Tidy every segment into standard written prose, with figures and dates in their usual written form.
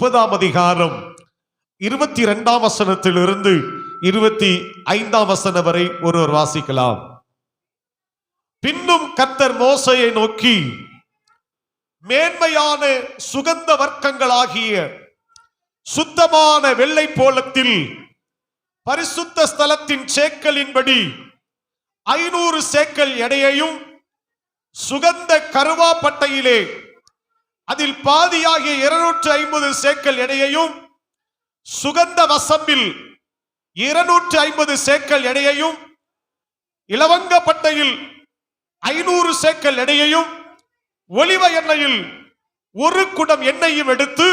30ஆம் அதிகாரம் 22ஆம் வசனத்திலிருந்து 25ஆம் வசனம் வரை ஒருவர் வாசிக்கலாம். பின்னும் கர்த்தர் மோசேயை நோக்கி, மேன்மையான சுகந்த வர்க்கங்களாகிய சுத்தமான வெள்ளை போலத்தில் பரிசுத்த ஸ்தலத்தின் சேக்கலின்படி 500 சேக்கல் எடையையும், சுகந்த கருவாப்பட்டையிலே அதில் பாதியாகிய 250 சேக்கல் எடையையும், சுகந்த வசம்பில் 250 சேக்கல் எடையையும், இலவங்கப்பட்டையில் 500 சேக்கல் எடையையும், ஒலிவ எண்ணெயில் 1 குடம் எண்ணெயும் எடுத்து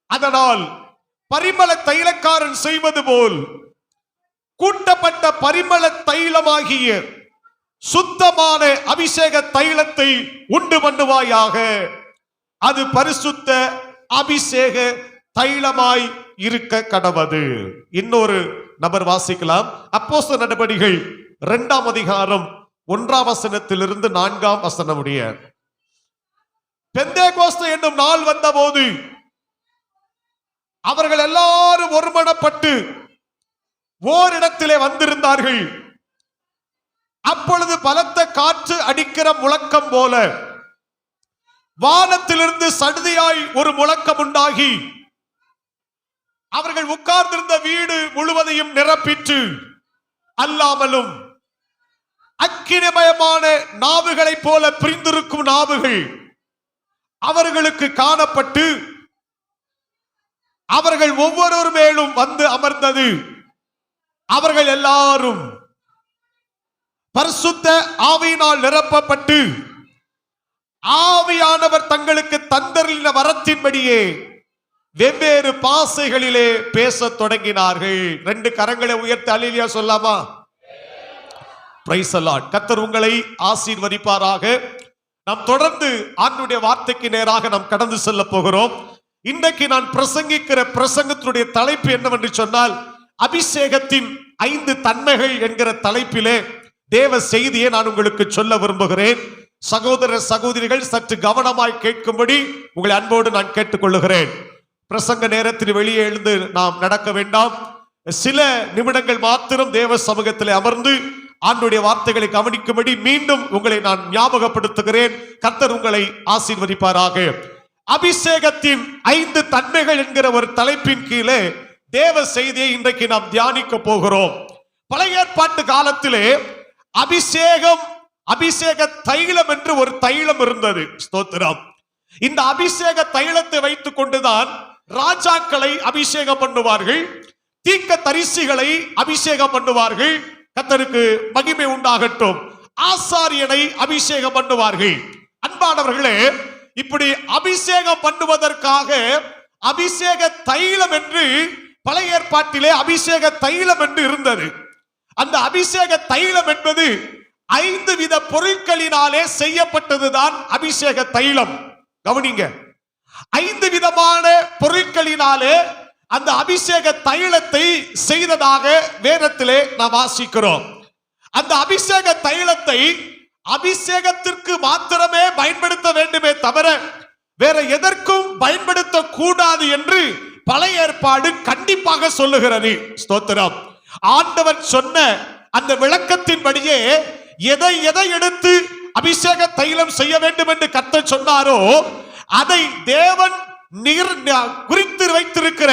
அதனால் பரிமள தைலக்காரன் செய்வது போல் கூட்டப்பட்ட பரிமள தைலமாகிய சுத்தமான அபிஷேக தைலத்தை உண்டு பண்ணுவாயாக. அது பரிசுத்த அபிஷேக தைலமாய் இருக்க கடவது. இன்னொரு நபர் வாசிக்கலாம். அப்போஸ்தலர் நடபடிகள் 2ஆம் அதிகாரம் 1ஆம் வசனத்திலிருந்து 4ஆம் வசனம் உடைய. பெந்தேகோஸ்து என்னும் நாள் வந்தபோது அவர்கள் எல்லாரும் ஒருமனப்பட்டு ஓரிடத்திலே வந்திருந்தார்கள். அப்பொழுது பலத்த காற்று அடிக்கிற முழக்கம் போல வானத்திலிருந்து சடுதியாய் ஒரு முழக்கம் உண்டாகி அவர்கள் உட்கார்ந்திருந்த வீடு முழுவதையும் நிரப்பிற்று. அல்லாமலும் அக்கினிமயமான நாவுகளைப் போல பிரிந்திருக்கும் நாவுகள் அவர்களுக்கு காணப்பட்டு அவர்கள் ஒவ்வொருவர் மேலும் வந்து அமர்ந்தது. அவர்கள் எல்லாரும் பரிசுத்த ஆவியினால் நிரப்பப்பட்டு ஆவியானவர் தங்களுக்கு தந்தருளின வரத்தின்படியே வெவ்வேறு பாசைகளிலே பேசத் தொடங்கினார்கள். 2 கரங்களை உயர்த்தி அல்லேலூயா சொல்லாமா? Praise the Lord. கர்த்தர் உங்களை ஆசீர்வதிப்பாராக. நாம் தொடர்ந்து ஆண்டவருடைய வார்த்தைக்கு நேராக நாம் கடந்து செல்ல போகிறோம். இன்றைக்கு நான் பிரசங்கிக்கிற பிரசங்கத்தினுடைய தலைப்பு என்னவென்று சொன்னால், அபிஷேகத்தின் 5 தன்மைகள் என்கிற தலைப்பிலே தேவ செய்தியை நான் உங்களுக்கு சொல்ல விரும்புகிறேன். சகோதர சகோதரிகள் சற்று கவனமாய் கேட்கும்படி உங்களை அன்போடு நான் கேட்டுக்கொள்ளுகிறேன். பிரசங்க நேரத்தில் வெளியே எழுந்து நாம் நடக்க வேண்டாம். சில நிமிடங்கள் மாத்திரம் தேவ சமூகத்தில் அமர்ந்து ஆண்டவருடைய வார்த்தைகளை கவனிக்கும்படி மீண்டும் உங்களை நான் ஞாபகப்படுத்துகிறேன். கர்த்தர் உங்களை ஆசீர்வதிப்பாராக. அபிஷேகத்தின் 5 தன்மைகள் என்கிற ஒரு தலைப்பின் கீழே தேவ செய்தியை இன்றைக்கு நாம் தியானிக்க போகிறோம். பழைய ஏற்பாட்டு காலத்திலே அபிஷேக தைலம் என்று ஒரு தைலம் இருந்தது. ஸ்தோத்திரம். இந்த அபிஷேக தைலத்தை வைத்துக் கொண்டுதான் ராஜாக்களை அபிஷேகம் பண்ணுவார்கள், தீர்க்க தரிசிகளை அபிஷேகம் பண்ணுவார்கள். கர்த்தருக்கு மகிமை உண்டாகட்டும். ஆசாரியனை அபிஷேகம் பண்ணுவார்கள். அன்பானவர்களே, இப்படி அபிஷேகம் பண்ணுவதற்காக அபிஷேக தைலம் என்று பழைய ஏற்பாட்டிலே அபிஷேக தைலம் என்று இருந்தது. அந்த அபிஷேக தைலம் என்பது 5 வித பொருட்களினாலே செய்யப்பட்டதுதான் அபிஷேக தைலம். கவனிங்க, 5 விதமான பொருட்களினாலே அந்த அபிஷேக தைலத்தை செய்ததாக வேதத்திலே நாம் வாசிக்கிறோம். அந்த அபிஷேக தைலத்தை அபிஷேகத்திற்கு மாத்திரமே பயன்படுத்த வேண்டுமே தவிர வேற எதற்கும் பயன்படுத்த கூடாது என்று பழைய ஏற்பாடு கண்டிப்பாக சொல்லுகிறது. ஸ்தோத்திரம். ஆண்டவர் சொன்ன அந்த விளக்கத்தின்படியே எதை எடுத்து அபிஷேக தைலம் செய்ய வேண்டும் என்று கர்த்தர் சொன்னாரோ அதை தேவன் குறித்து வைத்திருக்கிற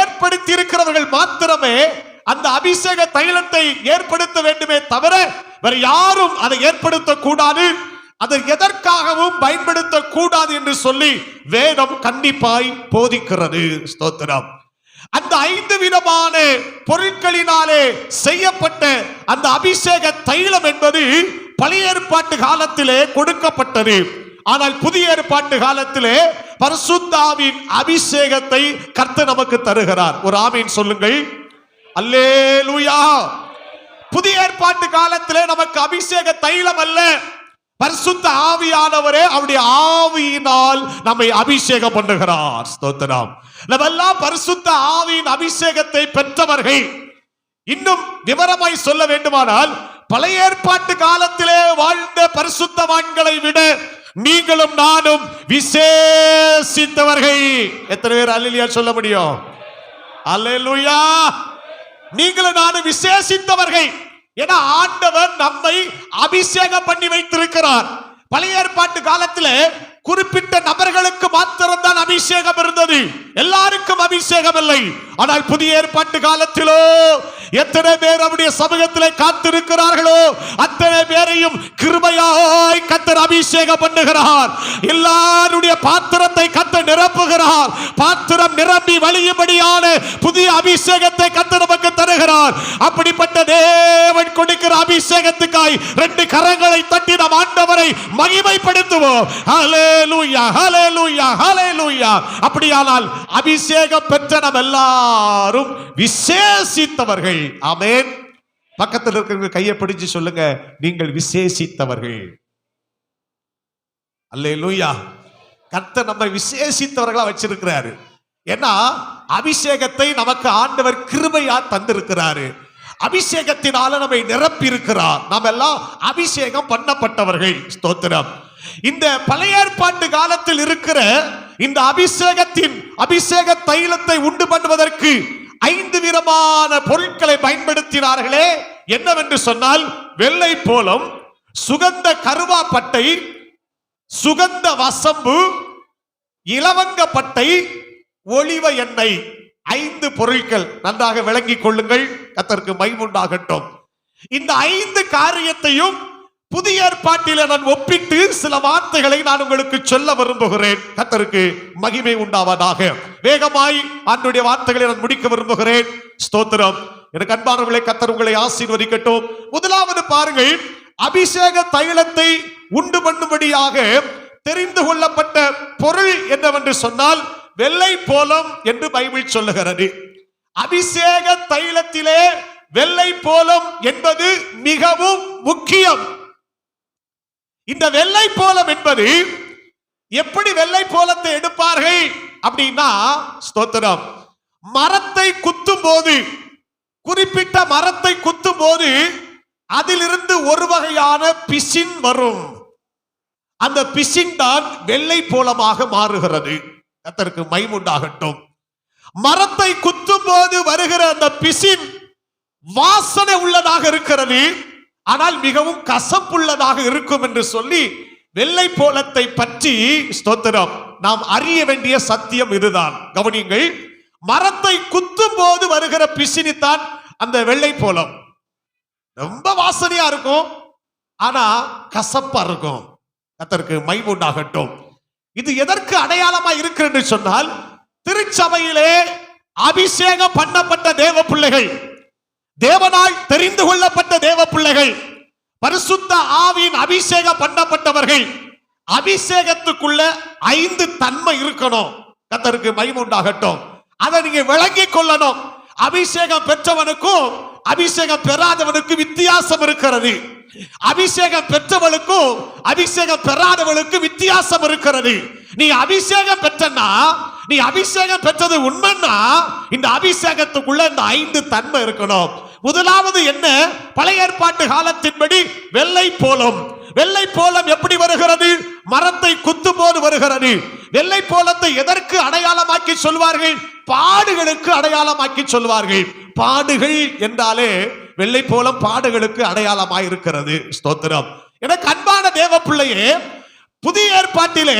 ஏற்படுத்தி இருக்கிறவர்கள் மாத்திரமே அந்த அபிஷேக தைலத்தை ஏற்படுத்த வேண்டுமே தவிர வேற யாரும் அதை ஏற்படுத்த கூடாது, அதை எதற்காகவும் பயன்படுத்த கூடாது என்று சொல்லி வேதம் கண்டிப்பாய் போதிக்கிறது. ஸ்தோத்திரம். அந்த 5 விதமான பொருட்களினாலே செய்யப்பட்ட அந்த அபிஷேக தைலம் என்பது பழைய ஏற்பாட்டு காலத்திலே கொடுக்கப்பட்டது. ஆனால் புதிய ஏற்பாட்டு காலத்திலே பரிசுத்த ஆவியின் அபிஷேகத்தை கர்த்தர் நமக்கு தருகிறார். ஒரு ஆமீன் சொல்லுங்கள். அல்லேலூயா. புதிய ஏற்பாட்டு காலத்திலே நமக்கு அபிஷேக தைலம் அல்ல, பரிசுத்த ஆவியானவரே அவருடைய ஆவியினால் நம்மை அபிஷேகம் பண்ணுகிறார். ஸ்தோத்திரம். நம்மெல்லாம் பரிசுத்த ஆவியின் அபிஷேகத்தை பெற்றவர்கள். இன்னும் விவரமாய் சொல்ல வேண்டுமானால் பழைய ஏற்பாட்டு காலத்திலே வாழ்ந்த பரிசுத்தவான்களை விட நீங்களும் நானும் விசேஷித்தவர்கள். எத்தனை பேர் அல்லேலூயா சொல்ல முடியும்? அல்லேலூயா. நீங்களும் நானும் விசேஷித்தவர்கள். ஏன்னா ஆண்டவர் நம்மை அபிஷேகம் பண்ணி வைத்திருக்கிறார். பழைய ஏற்பாட்டு காலத்தில் குறிப்பிட்ட நபர்களுக்கு மாத்திரம்தான் அபிஷேகம் இருந்தது, எல்லாருக்கும் அபிஷேகம் இல்லை. ஆனால் புதிய ஏற்பாட்டு காலத்திலோ எத்தனை பேர் அவருடைய சமூகத்திலே காத்திருக்கிறார்களோ அத்தனை பேரையும் கிருபையாய் கர்த்தர் அபிஷேகம் பண்ணுகிறார். எல்லாருடைய பாத்திரத்தை கர்த்தர் நிரப்புகிறார். பாத்திரம் நிரம்பி வழியும்படியான புதிய அபிஷேகத்தை கர்த்தர் நமக்கு தருகிறார். அப்படிப்பட்ட தேவன் கொடுக்கிற அபிஷேகத்துக்காய் 2 கரங்களை தட்டி நம் ஆண்டவரை மகிமைப்படுத்துவோம். ஹல்லேலூயா, ஹல்லேலூயா, ஹல்லேலூயா. அப்படியானால் அபிஷேகம் பெற்ற நாம் எல்லாரும் விசேஷித்தவர்கள். ஆமென். பக்கத்தில் இருக்கிறவங்க கையை பிடிச்சு சொல்லுங்க, நீங்கள் விசேஷித்தவர்கள். அல்லேலூயா. கர்த்தர் நம்மை விசேஷித்தவர்களா வச்சிருக்கிறாரு. ஏன்னா அபிஷேகத்தை நமக்கு ஆண்டவர் கிருபையா தந்திருக்கிறாரு. அபிஷேகத்தினால நம்மை நிரப்பி இருக்கிறார். நாம் எல்லாம் அபிஷேகம் பண்ணப்பட்டவர்கள். ஸ்தோத்திரம். இந்த பழைய ஏற்பாட்டு காலத்தில் இருக்கிற இந்த அபிஷேக தைலத்தை உண்டு பண்ணுவதற்கு 5 விதமான பொருட்களை பயன்படுத்தினார்களே. என்னவென்று சொன்னால், வெள்ளை போலம், சுகந்த கருவாப்பட்டை, சுகந்த வசம்பு, இலவங்க பட்டை, ஒலிவ எண்ணெய். 5 பொருட்கள். நன்றாக விளங்கிக் கொள்ளுங்கள். கர்த்தருக்கு மகிமை உண்டாகட்டும். இந்த 5 காரியத்தையும் புதிய ஏற்பாட்டில் நான் ஒப்பிட்டு சில வார்த்தைகளை நான் உங்களுக்கு சொல்ல விரும்புகிறேன். கர்த்தருக்கு மகிமை உண்டாவதாக. வேகமாய் ஆண்டவருடைய வார்த்தைகளை நான் முடிக்க விரும்புகிறேன். ஸ்தோத்திரம். எனக்கு அன்பானவர்களே, கர்த்தர் உங்களை ஆசீர்வதிக்கட்டும். முதலாவது பாருங்கள், அபிஷேக தைலத்தை உண்டு பண்ணும்படியாக தெரிந்து கொள்ளப்பட்ட பொருள் என்னவென்று சொன்னால், வெள்ளை போலம் என்று பைபிள் சொல்லுகிறது. அபிஷேக தைலத்திலே வெள்ளை போலம் என்பது மிகவும் முக்கியம். இந்த வெள்ளை போலம் என்பது, எப்படி வெள்ளை போலத்தை எடுப்பார்கள் அப்படின்னா, ஸ்தோத்திரம், மரத்தை குத்தும் போது, குறிப்பிட்ட மரத்தை குத்தும் போது அதிலிருந்து ஒரு வகையான பிசின் வரும். அந்த பிசின் தான் வெள்ளை போலமாக மாறுகிறது. கர்த்தருக்கு மகிமை உண்டாகட்டும். மரத்தை குத்தும் போது வருகிற அந்த பிசின் வாசனை உள்ளதாக இருக்கிறது, ஆனால் மிகவும் கசப்புள்ளதாக இருக்கும் என்று சொல்லி வெள்ளை போலத்தை பற்றி, ஸ்தோத்திரம், நாம் அறிய வேண்டிய சத்தியம் இதுதான். கவனியுங்கள். மரத்தை குத்தும் போது வருகிற பிசினித்தான் அந்த வெள்ளை போலம். ரொம்ப வாசனையா இருக்கும், ஆனா கசப்பா இருக்கும். கர்த்தருக்கு மகிமை உண்டாகட்டும். இது எதற்கு அடையாளமா இருக்கு என்று சொன்னால், திருச்சபையிலே அபிஷேகம் பண்ணப்பட்ட தேவ பிள்ளைகள், தேவனால் தெரிந்து கொள்ளப்பட்ட தேவ பிள்ளைகள், பரிசுத்த ஆவியின் அபிஷேகம் பண்ணப்பட்டவர்கள், அபிஷேகத்துக்குள்ள 5 தன்மை இருக்கணும். கர்த்தருக்கு மகிமை உண்டாகட்டும். அதை நீங்க விளங்கிக் கொள்ளணும். அபிஷேகம் பெற்றவனுக்கும் அபிஷேகம் பெறாதவனுக்கு வித்தியாசம் இருக்கிறது. அபிஷேகம் பெற்றவளுக்கும் அபிஷேகம் பெறாதவளுக்கு வித்தியாசம் இருக்கிறது. நீ அபிஷேகம் பெற்றனா, நீ அபிஷேகம் பெற்றது உண்மைன்னா, இந்த அபிஷேகத்துக்குள்ள இந்த 5 தன்மை இருக்கணும். முதலாவது என்ன? பழைய ஏற்பாட்டு காலத்தின்படி வெள்ளை போலம். வெள்ளை போலம் எப்படி வருகிறது? மரத்தை குத்தும் போது வருகிறது. வெள்ளை போலத்தை எதற்கு அடையாளமாக்கி சொல்வார்கள்? பாடுகளுக்கு அடையாளமாக்கி சொல்வார்கள். பாடுகள் என்றாலே வெள்ளை போலம் பாடுகளுக்கு அடையாளமாய் இருக்கிறது. ஸ்தோத்திரம். எனக்கு அன்பான தேவ பிள்ளையே, புதிய ஏற்பாட்டிலே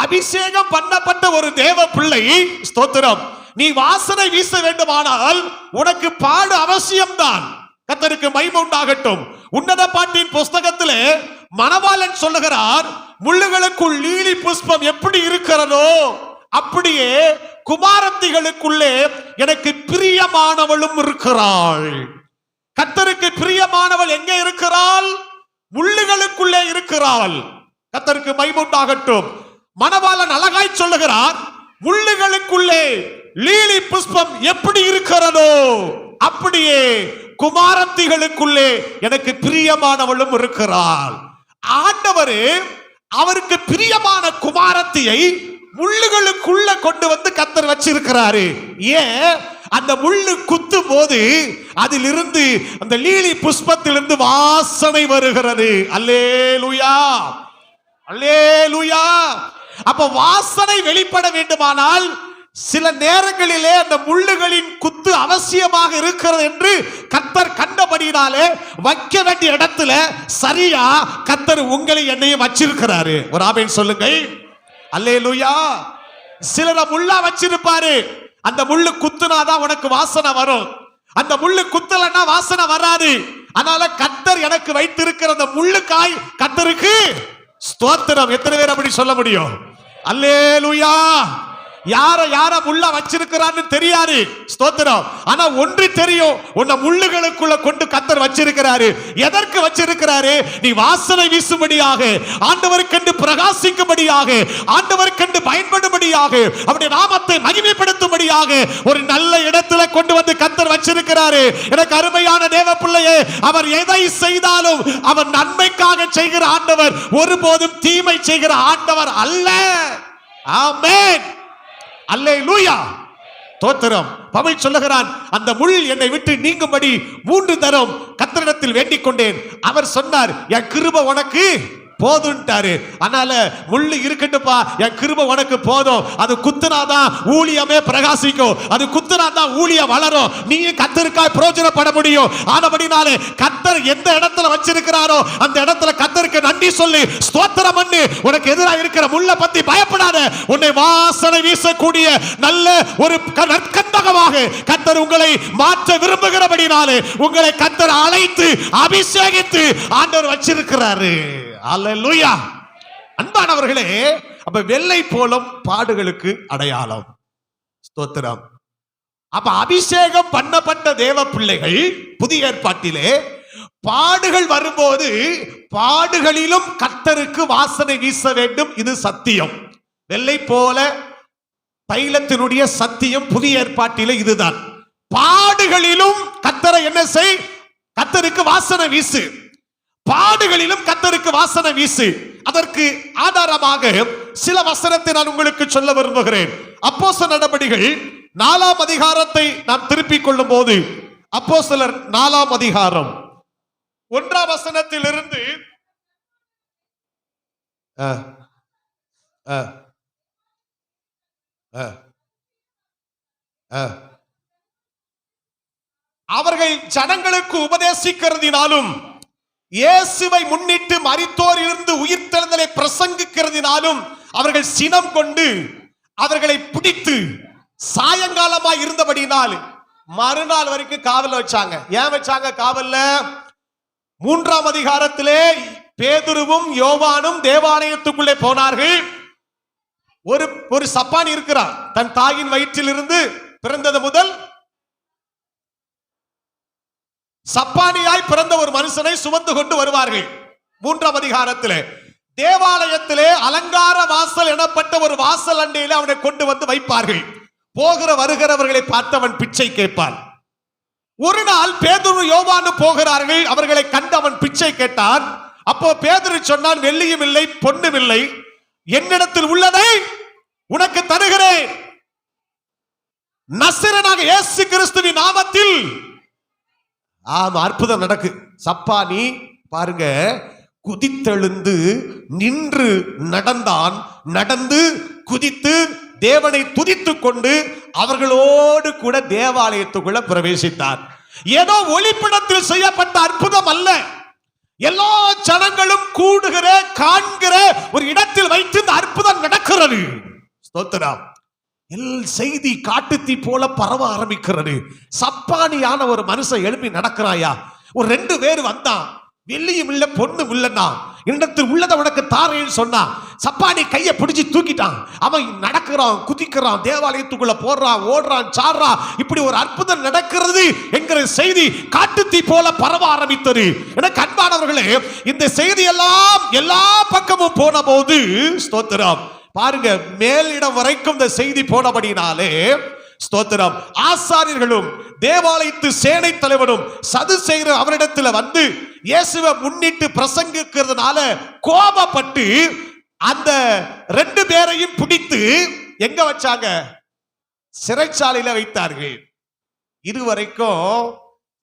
அபிஷேகம் பண்ணப்பட்ட ஒரு தேவ பிள்ளை, ஸ்தோத்திரம், நீ வாசனை வீச வேண்டுமானால் உனக்கு பாடு அவசியம்தான். கர்த்தருக்கு மகிமை உண்டாகட்டும். உன்னத பாட்டின் புஸ்தகத்திலே மணவாளன் சொல்லுகிறார், முள்ளுகளுக்குள் லீலி புஷ்பம் எப்படி இருக்கிறதோ அப்படியே குமாரத்திகளுக்குள்ளே எனக்கு பிரியமானவளும் இருக்கிறாள். கர்த்தருக்கு பிரியமானவள் எங்கே இருக்கிறாள்? முள்ளுகளுக்குள்ளே இருக்கிறாள். கர்த்தருக்கு மகிமை உண்டாகட்டும். மணவாளன் அழகாய் சொல்லுகிறார், முள்ளுகளுக்குள்ளே லீலி புஷ்பம் எப்படி இருக்கிறதோ அப்படியே குமாரத்திகளுக்குள்ளே எனக்கு பிரியமானவளும் இருக்கிறாள். ஆண்டவரே அவருக்கு பிரியமான குமாரத்தியை முள்ளுகளுக்குள்ள கொண்டு வந்து கர்த்தர் வச்சிருக்கிறாரு. ஏன்? அந்த முள்ளு குத்தும் போது அதிலிருந்து, அந்த லீலி புஷ்பத்திலிருந்து வாசனை வருகிறது. அல்லேலூயா, அல்லேலூயா. அப்ப வாசனை வெளிப்பட வேண்டுமானால் சில நேரங்களிலே அந்த முள்ளுகளின் குத்து அவசியமாக இருக்கிறது என்று கர்த்தர் கண்டபடினாலே வைக்க வேண்டிய இடத்துல சரியா கர்த்தர் உங்களை என்னையும் வச்சிருக்கிறாரு. ஒரு ஆமென் சொல்லுங்கள். அல்லேலூயா. சிலரை முள்ளா வச்சிருப்பாரு. அந்த முள்ளு குத்துனாதான் உனக்கு வாசனை வரும். அந்த முள்ளு குத்தலன்னா வாசனை வராது. அதனால கர்த்தர் எனக்கு வைத்திருக்கிற அந்த முள்ளுக்காய் கர்த்தருக்கு ஸ்தோத்திரம். எத்தனை பேர் அப்படி சொல்ல முடியும்? அல்லேலூயா. யார முள்ள வச்சிருக்கிறான்னு தெரியாது, ஸ்தோத்திரம். ஆனா ஒன்று தெரியும், உன்னை முள்ளுகளுக்குள்ள கொண்டு கர்த்தர் வச்சிருக்கிறாரு. எதற்கு வச்சிருக்கிறாரு? நீ வாசனை வீசும்படியாக, ஆண்டவருக்கென்று பிரகாசிக்கும்படியாக, ஆண்டவருக்கென்று பயன்படும்படியாக, அவருடைய நாமத்தை மகிமைப்படுத்தும்படியாக ஒரு நல்ல இடத்துல கொண்டு வந்து கர்த்தர் வச்சிருக்கிறாரு. எனக்கு அருமையான தேவ பிள்ளையே, அவர் எதை செய்தாலும் அவர் நன்மைக்காக செய்கிற ஆண்டவர், ஒருபோதும் தீமை செய்கிற ஆண்டவர் அல்ல. ஆமென். அல்லேலூயா. தோத்திரம். பவுல் சொல்லுகிறான், அந்த முள் என்னை விட்டு நீங்கும்படி 3 தரம் கர்த்தரிடத்தில் வேண்டிக் கொண்டேன். அவர் சொன்னார், என் கிருபை உனக்கு போதுன்ட்டாரு. அதனால முள்ளு இருக்கட்டுப்பா, என் கிருபை உனக்கு போதும். அது குத்துனாதான் ஊழியமே பிரகாசிக்கும், அது குத்துனாதான் ஊழியம் வளரும், நீயும் கர்த்தருக்காய் பிரயோஜனப்பட முடியும். ஆனபடினாலே கர்த்தர் எந்த இடத்துல வச்சிருக்கிறாரோ அந்த இடத்துல கர்த்தருக்கு நன்றி சொல்லி ஸ்தோத்திரம் பண்ணு. உனக்கு எதிராக இருக்கிற முள்ள பத்தி பயப்படாத. உன்னை வாசனை வீசக்கூடிய நல்ல ஒரு நற்கந்தகமாக கர்த்தர் உங்களை மாற்ற விரும்புகிறபடினாலே உங்களை கர்த்தர் அழைத்து அபிஷேகித்து ஆண்டவர் வச்சிருக்கிறாரு. அல்லேலூயா. அன்பானவர்களே, அப்ப வெள்ளை போலும் பாடுகளுக்கு அடையாளம். ஸ்தோத்திரம். அப்ப அபிஷேகம் பண்ணப்பட்ட தேவ பிள்ளைகள் புதிய ஏற்பாட்டிலே பாடுகள் வரும்போது பாடுகளிலும் கர்த்தருக்கு வாசனை வீச வேண்டும். இது சத்தியம். வெள்ளை போல தைலத்தினுடைய சத்தியம் புதிய ஏற்பாட்டிலே இதுதான். பாடுகளிலும் கர்த்தரை என்ன செய்? கர்த்தருக்கு வாசனை வீசு. பாடுகளிலும் கர்த்தருக்கு வாசனை வீசு. அதற்கு ஆதாரமாக சில வசனத்தை நான் உங்களுக்கு சொல்ல விரும்புகிறேன். அப்போஸ்தலர் நடபடிகள் 4ஆம் அதிகாரத்தை நாம் திருப்பிக் கொள்ளும் போது, அப்போஸ்தலர் 4ஆம் அதிகாரம் 1ஆம் வசனத்திலிருந்து அவர்கள் ஜனங்களுக்கு உபதேசிக்கிறதினாலும் இயேசுவை முன்னிட்டு மரித்தோரிலிருந்து உயிர்த்தெழுதலை பிரசங்கிக்கிறதினாலும் அவர்கள் சினம் கொண்டு அவர்களை பிடித்து சாயங்காலமாய் இருந்தபடினால் மறுநாள் வரைக்கும் காவல்ல வச்சாங்க. ஏன் வச்சாங்க காவல்ல? 3ஆம் அதிகாரத்திலே பேதுருவும் யோவானும் தேவாலயத்துக்குள்ளே போனார்கள். ஒரு சப்பானி இருக்கிறான், தன் தாயின் வயிற்றிலிருந்து பிறந்தது முதல் சப்பானியாய் பிறந்த ஒரு மனுஷனை சுமந்து கொண்டு வருவார்கள். 3ஆம் அதிகாரத்திலே தேவாலயத்திலே அலங்கார வாசல் எனப்பட்ட ஒரு வாசல் அண்டையிலே அவனை கொண்டு வந்து வைப்பார்கள். போகிற வருகிறவர்களை பார்த்து அவன் பிச்சை கேட்பான். ஒரு நாள் பேதுரு யோவானு போகிறார்கள். அவர்களை கண்டு அவன் பிச்சை கேட்டான். அப்போ பேதுரு சொன்னான், வெள்ளியும் இல்லை பொன்னும் இல்லை, என்னிடத்தில் உள்ளதை உனக்கு தருகிறேன், நசரேயனாக இயேசு கிறிஸ்துவின் நாமத்தில். ஆமா, அற்புதம் நடக்கு. சப்பானி பாருங்க, குதித்தெழுந்து நின்று நடந்தான். நடந்து குதித்து தேவனை துதித்துக் கொண்டு அவர்களோடு கூட தேவாலயத்துக்குள்ள பிரவேசித்தார். ஏதோ ஒளிப்படத்தில் செய்யப்பட்ட அற்புதம் அல்ல. எல்லா ஜனங்களும் கூடுகிற காண்கிற ஒரு இடத்தில் வைத்து இந்த அற்புதம் நடக்கிறது. ஸ்தோத்திரம். செய்தி காட்டுத்தீ போல பரவ ஆரம்பிக்கிறது. சப்பானியான ஒரு மனுஷன் எழுப்பி நடக்கிறாயா? ஒரு 2 பேர் வந்தான். வெள்ளியும் இல்ல பொண்ணும் இல்லன்னா இடத்தில் உள்ளதை உனக்கு தாரேன்னு சொன்னா சப்பானி கையை பிடிச்சி தூக்கிட்டான். அவன் நடக்கிறான், குதிக்கிறான், தேவாலயத்துக்குள்ள போடுறான், ஓடுறான், சாடுறான். இப்படி ஒரு அற்புதம் நடக்கிறது என்கிற செய்தி காட்டுத்தீ போல பரவ ஆரம்பித்தது. எனக்கு அன்பானவர்களே, இந்த செய்தி எல்லாம் எல்லா பக்கமும் போன போது ஸ்தோத்திரம் பாருங்க, மேலிடம் வரைக்கும் இந்த செய்தி போனபடினாலே ஸ்தோத்திரம் ஆசாரியர்களும் தேவாலயத்து சேனை தலைவனும் சதுசேயர் அவரிடத்தில் வந்து இயேசுவை முன்னிட்டு பிரசங்கிக்கிறதுனால கோபப்பட்டு அந்த 2 பேரையும் பிடித்து எங்க வச்சாங்க? சிறைச்சாலையில வைத்தார்கள். இதுவரைக்கும்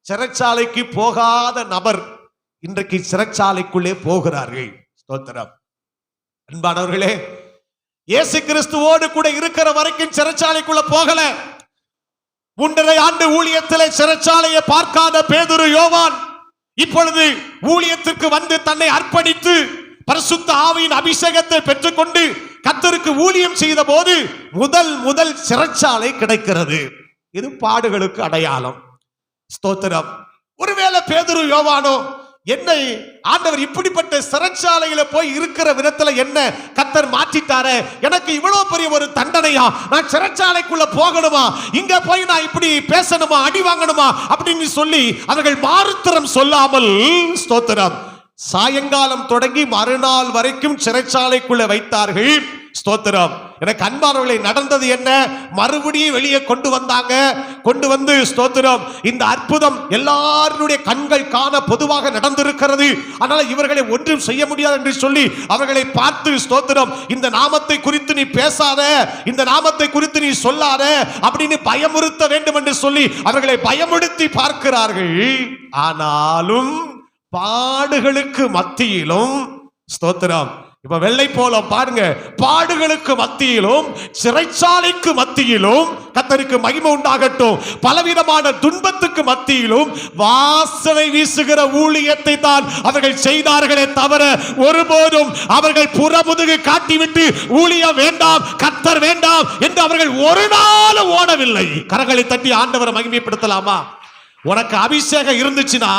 சிறைச்சாலைக்கு போகாத நபர் இன்றைக்கு சிறைச்சாலைக்குள்ளே போகிறார்கள். ஸ்தோத்திரம். அன்பானவர்களே, இயேசு கிறிஸ்துவோடு கூட இருக்கிற வரைக்கும் சிறைச்சாலைக்குள்ள போகல. 3.5 ஆண்டு ஊழியத்திலே சிறைச்சாலையை பார்க்காத பேதுரு, யோவான் இப்பொழுது ஊழியத்திற்கு வந்து தன்னை அர்ப்பணித்து பரிசுத்த ஆவியின் அபிஷேகத்தை பெற்றுக்கொண்டு கர்த்தருக்கு ஊழியம் செய்த போது முதல் சிறைச்சாலை கிடைக்கிறது. இது பாடுகளுக்கு அடையாளம். ஸ்தோத்திரம். ஒருவேளை பேதுரு, யோவானோ என்னை ஆண்டவர் இப்படிப்பட்ட சிறைச்சாலையில போய் இருக்கிற விதத்துல என்ன கர்த்தர் மாற்றிட்டாரே, எனக்கு இவ்வளவு பெரிய ஒரு தண்டனையா, நான் சிறைச்சாலைக்குள்ள போகணுமா, இங்க போய் நான் இப்படி பேசணுமா, அடி வாங்கணுமா அப்படின்னு சொல்லி அவர்கள் மாறுத்தரம் சொல்லாமல், ஸ்தோத்திரம், சாயங்காலம் தொடங்கி மறுநாள் வரைக்கும் சிறைச்சாலைக்குள்ள வைத்தார்கள். ஸ்தோத்திரம். எனக்கு அன்பானவர்களை, நடந்தது என்ன? மறுபடியும் வெளியே கொண்டு வந்தாங்க. கொண்டு வந்து ஸ்தோத்திரம், இந்த அற்புதம் எல்லாருடைய கண்கள் காண பொதுவாக நடந்திருக்கிறது, அதனால இவர்களை ஒன்றும் செய்ய முடியாது என்று சொல்லி அவர்களை பார்த்து, ஸ்தோத்திரம், இந்த நாமத்தை குறித்து நீ பேசாத, இந்த நாமத்தை குறித்து நீ சொல்லாத அப்படின்னு பயமுறுத்த வேண்டும் என்று சொல்லி அவர்களை பயமுறுத்தி பார்க்கிறார்கள். ஆனாலும் பாடுகளுக்கு மத்தியிலும், ஸ்தோத்திரம், இப்ப வெள்ளை போல பாருங்க, பாடுகளுக்கு மத்தியிலும் சிறைச்சாலைக்கு மத்தியிலும் கர்த்தருக்கு மகிமை உண்டாகட்டும், பலவிதமான துன்பத்துக்கு மத்தியிலும் வாசனை வீசுகிற ஊழியத்தை தான் அவர்கள் செய்தார்களே தவிர ஒருபோதும் அவர்கள் புறமுதுகு காட்டிவிட்டு ஊழியம் வேண்டாம், கர்த்தர் வேண்டாம் என்று அவர்கள் ஒரு நாளும் ஓடவில்லை. கரங்களை தட்டி ஆண்டவரை மகிமைப்படுத்தலாமா? உனக்கு அபிஷேகம் இருந்துச்சுன்னா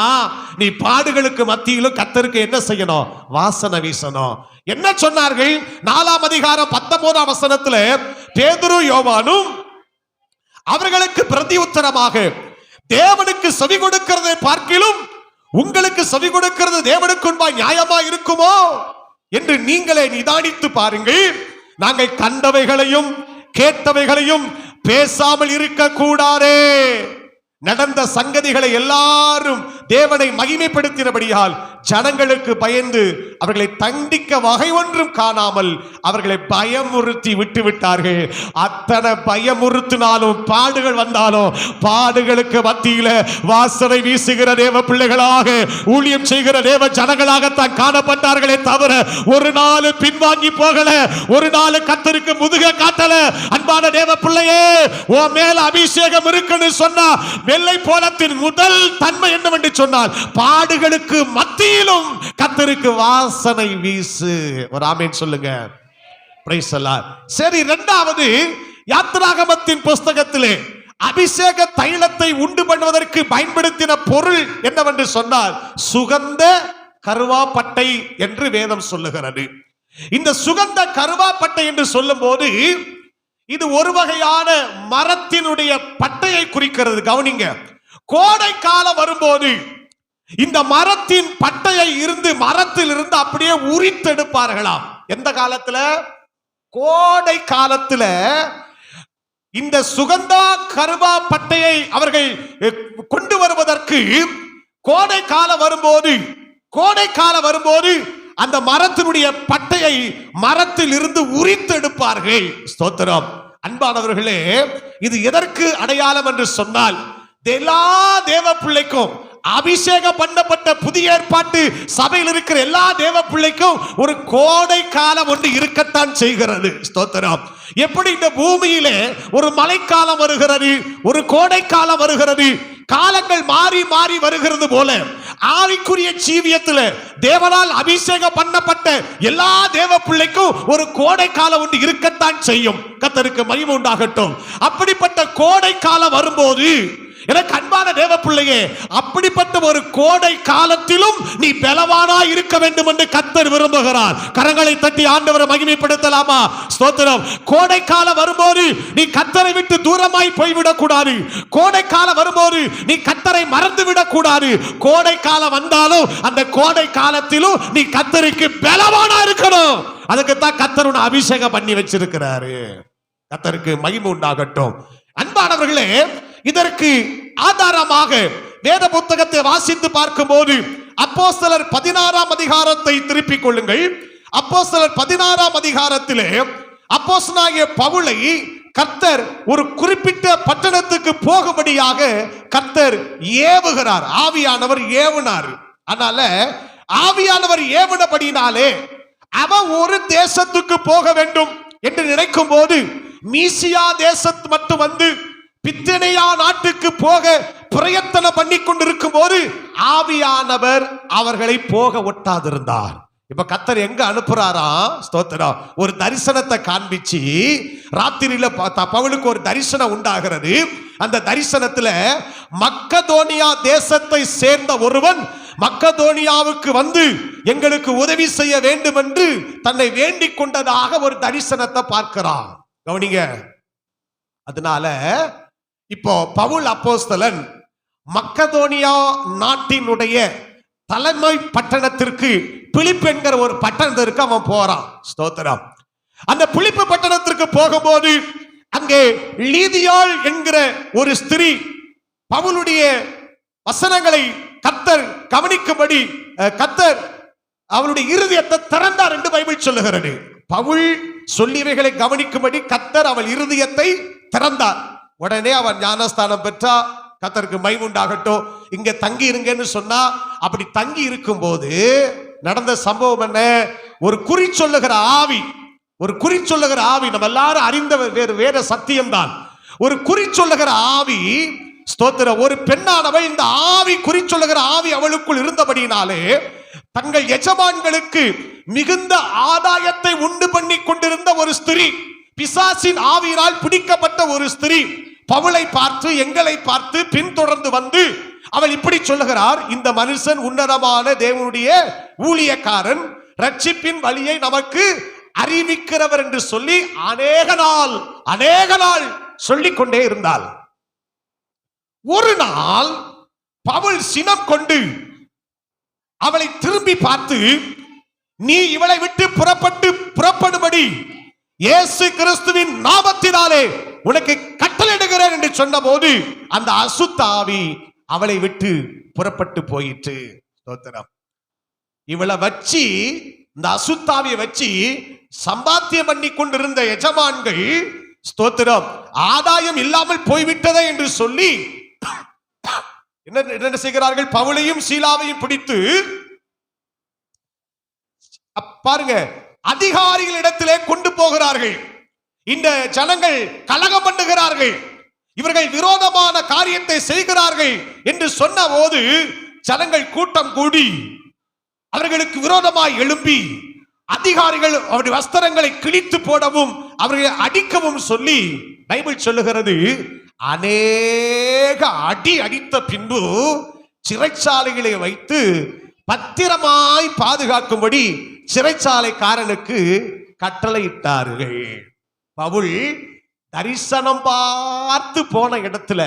நீ பாடுகளுக்கு மத்தியிலும் கர்த்தருக்கு என்ன செய்யணும்? வாசனை வீசணும். என்ன சொன்னார்கள்? 4ஆம் அதிகாரம் 19ஆம் வசனத்துல பேதுரு, யோவானும் அவர்களுக்கு பிரதி உத்தரமாக, தேவனுக்கு செவி கொடுக்கிறதை பார்க்கிலும் உங்களுக்கு செவி கொடுக்கிறது தேவனுக்கு முன்பாய் நியாயமா இருக்குமோ என்று நீங்களே நிதானித்து பாருங்கள். நாங்கள் கண்டவைகளையும் கேட்டவைகளையும் பேசாமல் இருக்க கூடாதே. நடந்த சங்கதிகளை எல்லாரும் தேவனை மகிமைப்படுத்தினபடியால் ஜனங்களுக்கு பயந்து அவர்களை தண்டிக்க வகை ஒன்றும் காணாமல் அவர்களை பயமுறுத்தி விட்டு விட்டார்கள். அத்தனை பயமுறுத்தினாலும் பாடுகள் வந்தாலும் பாடுகளுக்கு மத்தியில வாசனை வீசுகிற தேவ பிள்ளைகளாக, ஊழியம் செய்கிற தேவ ஜனங்களாகத்தான் காணப்பட்டார்களே தவிர ஒரு நாள் பின்வாங்கி போகல, ஒரு நாள் கர்த்தருக்கு முதுக காட்டல. அன்பான தேவ பிள்ளையே, உன் மேல அபிஷேகம் இருக்குன்னு சொன்னா வெள்ளை போலத்தின் முதல் தன்மை என்னவென்று சொன்னால் பாடுகளுக்கு மத்தியிலும் கர்த்தருக்கு வாசனை வீசு. ஒரு ஆமென் சொல்லுங்க. Praise the Lord. சரி, இரண்டாவது, யாத்திராகமத்தின் புஸ்தகத்திலே அபிஷேக தைலத்தை உண்டு பண்ணுவதற்கு பயன்படுத்தின பொருள் என்னவென்று சொன்னால் சுகந்த கருவாப்பட்டை என்று வேதம் சொல்லுகிறது. இந்த சுகந்த கருவாப்பட்டை என்று சொல்லும் போது இது ஒரு வகையான மரத்தினுடைய பட்டையை குறிக்கிறது. கவனிங்க, கோடை காலம் வரும்போது இந்த மரத்தின் பட்டையை மரத்தில் இருந்து அப்படியே உரித்தெடுப்பார்களாம். எந்த காலத்துல? கோடை காலத்துல இந்த சுகந்தா கருவா பட்டையை அவர்கள் கொண்டு வருவதற்கு கோடை காலம் வரும்போது அந்த மரத்தினுடைய பட்டையை மரத்தில் இருந்து உரித்தெடுப்பார்கள். ஸ்தோத்திரம். அன்பானவர்களே, இது எதற்கு அடையாளம் என்று சொன்னால் எல்லா தேவ பிள்ளைக்கும், அபிஷேகம் பண்ணப்பட்ட புதிய ஏற்பாட்டு சபையில் இருக்கிற எல்லா தேவ பிள்ளைக்கும் ஒரு கோடை காலம் ஒன்று இருக்கத்தான் செய்கிறது. ஸ்தோத்திரம். எப்படி இந்த பூமியிலே ஒரு மழைக்காலம் வருகிறது, ஒரு கோடை காலம் வருகிறது, காலங்கள் மாறி மாறி வருகிறது போல ஆவிக்குரிய ஜீவியத்தில் தேவனால் அபிஷேகம் பண்ணப்பட்ட எல்லா தேவ பிள்ளைக்கும் ஒரு கோடை காலம் ஒன்று இருக்கத்தான் செய்யும். கர்த்தருக்கு மகிமை உண்டாகட்டும். அப்படிப்பட்ட கோடை காலம் வரும்போது எனக்கு அன்பான தேவ பிள்ளையே, அப்படிப்பட்ட ஒரு கோடை காலத்திலும் நீ பலவானா இருக்க வேண்டும் என்று கர்த்தர் விரும்புகிறார். கரங்களை தட்டி ஆண்டவரை மகிமைப்படுத்தலாமா? ஸ்தோத்திரம். கோடை காலம் வரும்போது நீ கர்த்தரை விட்டு தூரமாய் போய்விடக் கூடாது. கோடை காலம் வரும்போது நீ கர்த்தரை மறந்து விடக் கூடாது. கோடை காலம் வந்தாலும் அந்த கோடை காலத்திலும் நீ கர்த்தருக்கு பலவானா இருக்கணும். அதுக்கு தான் கர்த்தர் உன்னை அபிஷேகம் பண்ணி வச்சிருக்கிறாரு. கர்த்தருக்கு மகிமை உண்டாகட்டும். அன்பானவர்களே, இதற்கு ஆதாரமாக வேத புத்தகத்தை வாசித்து பார்க்கும்போது அப்போஸ்தலர் 16ஆம் அதிகாரத்தை திருப்பிக் கொள்ளுங்கள். அப்போஸ்தலர் 16ஆம் அதிகாரத்திலே அப்போஸ்தலனாகிய பவுலை கர்த்தர் ஒரு குறிப்பிட்ட பட்டணத்துக்கு போகும்படியாக கர்த்தர் ஏவுகிறார். ஆவியானவர் ஏவுனார். அதனால ஆவியானவர் ஏவுனபடினாலே அவன் ஒரு தேசத்துக்கு போக வேண்டும் என்று நினைக்கும் போது மீசியா தேசத்து மட்டும் வந்து பித்தனையா நாட்டுக்கு போக பிரயத்தனம் பண்ணி கொண்டிருக்கும் போது ஆவியானவர் அவர்களை போக ஒட்டாதிருந்தார். இப்ப கர்த்தர் எங்க அனுப்புறாரா? ஸ்தோத்திரம். ஒரு தரிசனத்தை காண்பிச்சு ராத்திரியில பவுலுக்கு ஒரு தரிசனம் உண்டாகிறது. அந்த தரிசனத்துல மக்கதோனியா தேசத்தை சேர்ந்த ஒருவன் மக்கதோனியாவுக்கு வந்து எங்களுக்கு உதவி செய்ய வேண்டும் என்று தன்னை வேண்டிக் கொண்டதாக ஒரு தரிசனத்தை பார்க்கிறான். கவனிங்க. அதனால இப்போ பவுல் அப்போஸ்தலன் மக்கதோனியா நாட்டினுடைய தலைமை பட்டணத்திற்கு பிலிப்பு என்கிற ஒரு பட்டணத்திற்கு அவன் போறான். ஸ்தோத்திரம். அந்த பிலிப்பு பட்டணத்திற்கு போகும்போது அங்கே லீதியாள் என்கிற ஒரு ஸ்திரீ பவுலுடைய வசனங்களை கர்த்தர் கவனிக்கும்படி கர்த்தர் அவளுடைய இருதயத்தை திறந்தார் என்று பைபிள் சொல்லுகிறது. பவுல் சொல்லியவைகளை கவனிக்கும்படி கர்த்தர் அவள் இருதயத்தை திறந்தார். உடனே அவன் ஞானஸ்தானம் பெற்றா. கர்த்தருக்கு மகிமை உண்டாகட்டும். இங்க தங்கி இருங்கன்னு சொன்னா அப்படி தங்கி இருக்கும் போது நடந்த சம்பவம் என்ன? ஒரு குறி சொல்லுகிற ஆவி, ஒரு குறி சொல்லுகிற ஆவி, நம்ம எல்லாரும் அறிந்த வேற சத்தியம்தான். ஒரு குறி சொல்லுகிற ஆவி, ஸ்தோத்திரம், ஒரு பெண்ணானவள், இந்த ஆவி குறி சொல்லுகிற ஆவி அவளுக்குள் இருந்தபடினாலே தங்கள் எஜமான்களுக்கு மிகுந்த ஆதாயத்தை உண்டு பண்ணி கொண்டிருந்த ஒரு ஸ்திரீ, பிசாசின் ஆவியினால் பிடிக்கப்பட்ட ஒரு ஸ்திரீ பவுலை பார்த்து எங்களை பார்த்து பின்தொடர்ந்து வந்து அவள் இப்படி சொல்லுகிறார், இந்த மனுஷன் உன்னதமான தேவனுடைய ஊழியக்காரன், ரட்சிப்பின் வழியை நமக்கு அறிவிக்கிறவர் என்று சொல்லி அநேக நாள் சொல்லிக் கொண்டே இருந்தாள். ஒரு நாள் பவுல் சினம் கொண்டு அவளை திரும்பி பார்த்து, நீ இவளை விட்டு புறப்படும்படி இயேசு கிறிஸ்துவின் நாமத்தினாலே உனக்கு கட்டளையிடுகிறேன் என்று சொன்ன போது அந்த அசுத்த ஆவி அவளை விட்டு புறப்பட்டு போயிற்று. ஸ்தோத்திரம். இவளை வச்சு, இந்த அசுத்தாவியை வச்சு சம்பாத்தியம் பண்ணி கொண்டிருந்த எஜமான்கள், ஸ்தோத்திரம், ஆதாயம் இல்லாமல் போய்விட்டதே என்று சொல்லி என்ன செய்கிறார்கள்? பவுலையும் சீலாவையும் பிடித்து பாருங்க அதிகாரிகளிடத்திலே கொண்டு போகிறார்கள். இந்த ஜனங்கள் கலகம் பண்ணுகிறார்கள், இவர்கள் விரோதமான காரியத்தை செய்கிறார்கள் என்று சொன்ன போது ஜனங்கள் கூட்டம் கூடி அவர்களுக்கு விரோதமாய் எழும்பி அதிகாரிகள் அவருடைய வஸ்திரங்களை கிழித்து போடவும் அவர்களை அடிக்கவும் சொல்லி பைபிள் சொல்லுகிறது, அநேக அடி அடித்த பின்பு சிறைச்சாலைகளை வைத்து பத்திரமாய் பாதுகாக்கும்படி சிறைச்சாலைக்காரனுக்கு கட்டளையிட்டார்கள். பவுல் தரிசனம் பார்த்து போன இடத்துல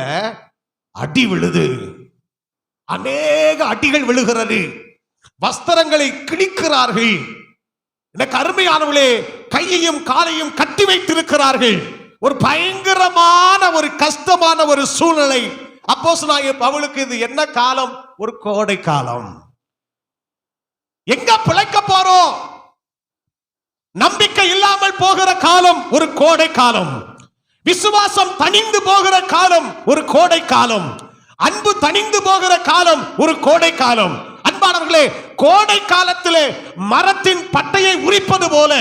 அடி விழுது, அநேக அடிகள் விழுகிறது, வஸ்திரங்களை கிழிக்கிறார்கள். எனக்கு அருமையானவர்களே, கையையும் காலையும் கட்டி வைத்திருக்கிறார்கள். ஒரு பயங்கரமான ஒரு கஷ்டமான ஒரு சூழ்நிலை. அப்போஸ்தலனாகிய பவுலுக்கு இது என்ன காலம்? ஒரு கோடை காலம். எங்க பிழைக்க போறோம்? நம்பிக்கை இல்லாமல் போகிற காலம் ஒரு கோடை காலம். விசுவாசம் தணிந்து போகிற காலம் ஒரு கோடை காலம். அன்பு தணிந்து போகிற காலம் ஒரு கோடை காலம். அன்பானவர்களே, கோடை காலத்திலே மரத்தின் பட்டையை உரிப்பது போல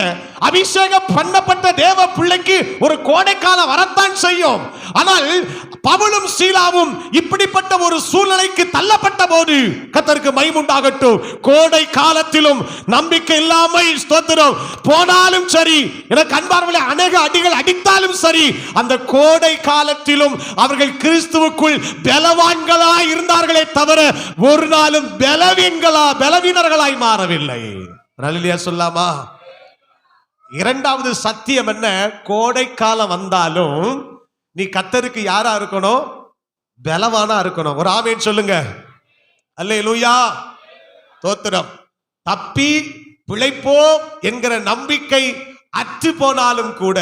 அபிஷேகம் பண்ணப்பட்ட தேவ பிள்ளைக்கு ஒரு கோடை காலம் வரத்தான் செய்யும். ஆனால் பவுலும் சீலாவும் இப்படிப்பட்ட ஒரு சூழ்நிலைக்கு தள்ளப்பட்ட போது கர்த்தருக்கு மகிமை உண்டாகட்டும், கோடை காலத்திலும் நம்பிக்கை இல்லாமல் ஸ்தோத்திரம் போனாலும் சரி, எனக்கு அன்பானவர்களே, அநேக அடிகள் அடித்தாலும் சரி, அந்த கோடை காலத்திலும் அவர்கள் கிறிஸ்துவுக்குள் பலவான்களாய் இருந்தார்களே தவிர ஒரு நாளும் பலவீனர்களாய் மாறவில்லை. அல்லேலூயா சொல்லாமா? இரண்டாவது சத்தியம் என்ன? கோடை காலம் வந்தாலும் நீ கர்த்தருக்கு யாரா இருக்கணும்? பலவானா இருக்கணும். ஒரு ஆமென் சொல்லுங்க. அல்லேலூயா, ஸ்தோத்திரம். தப்பி பிழைப்போம் என்கிற நம்பிக்கை அற்று போனாலும் கூட,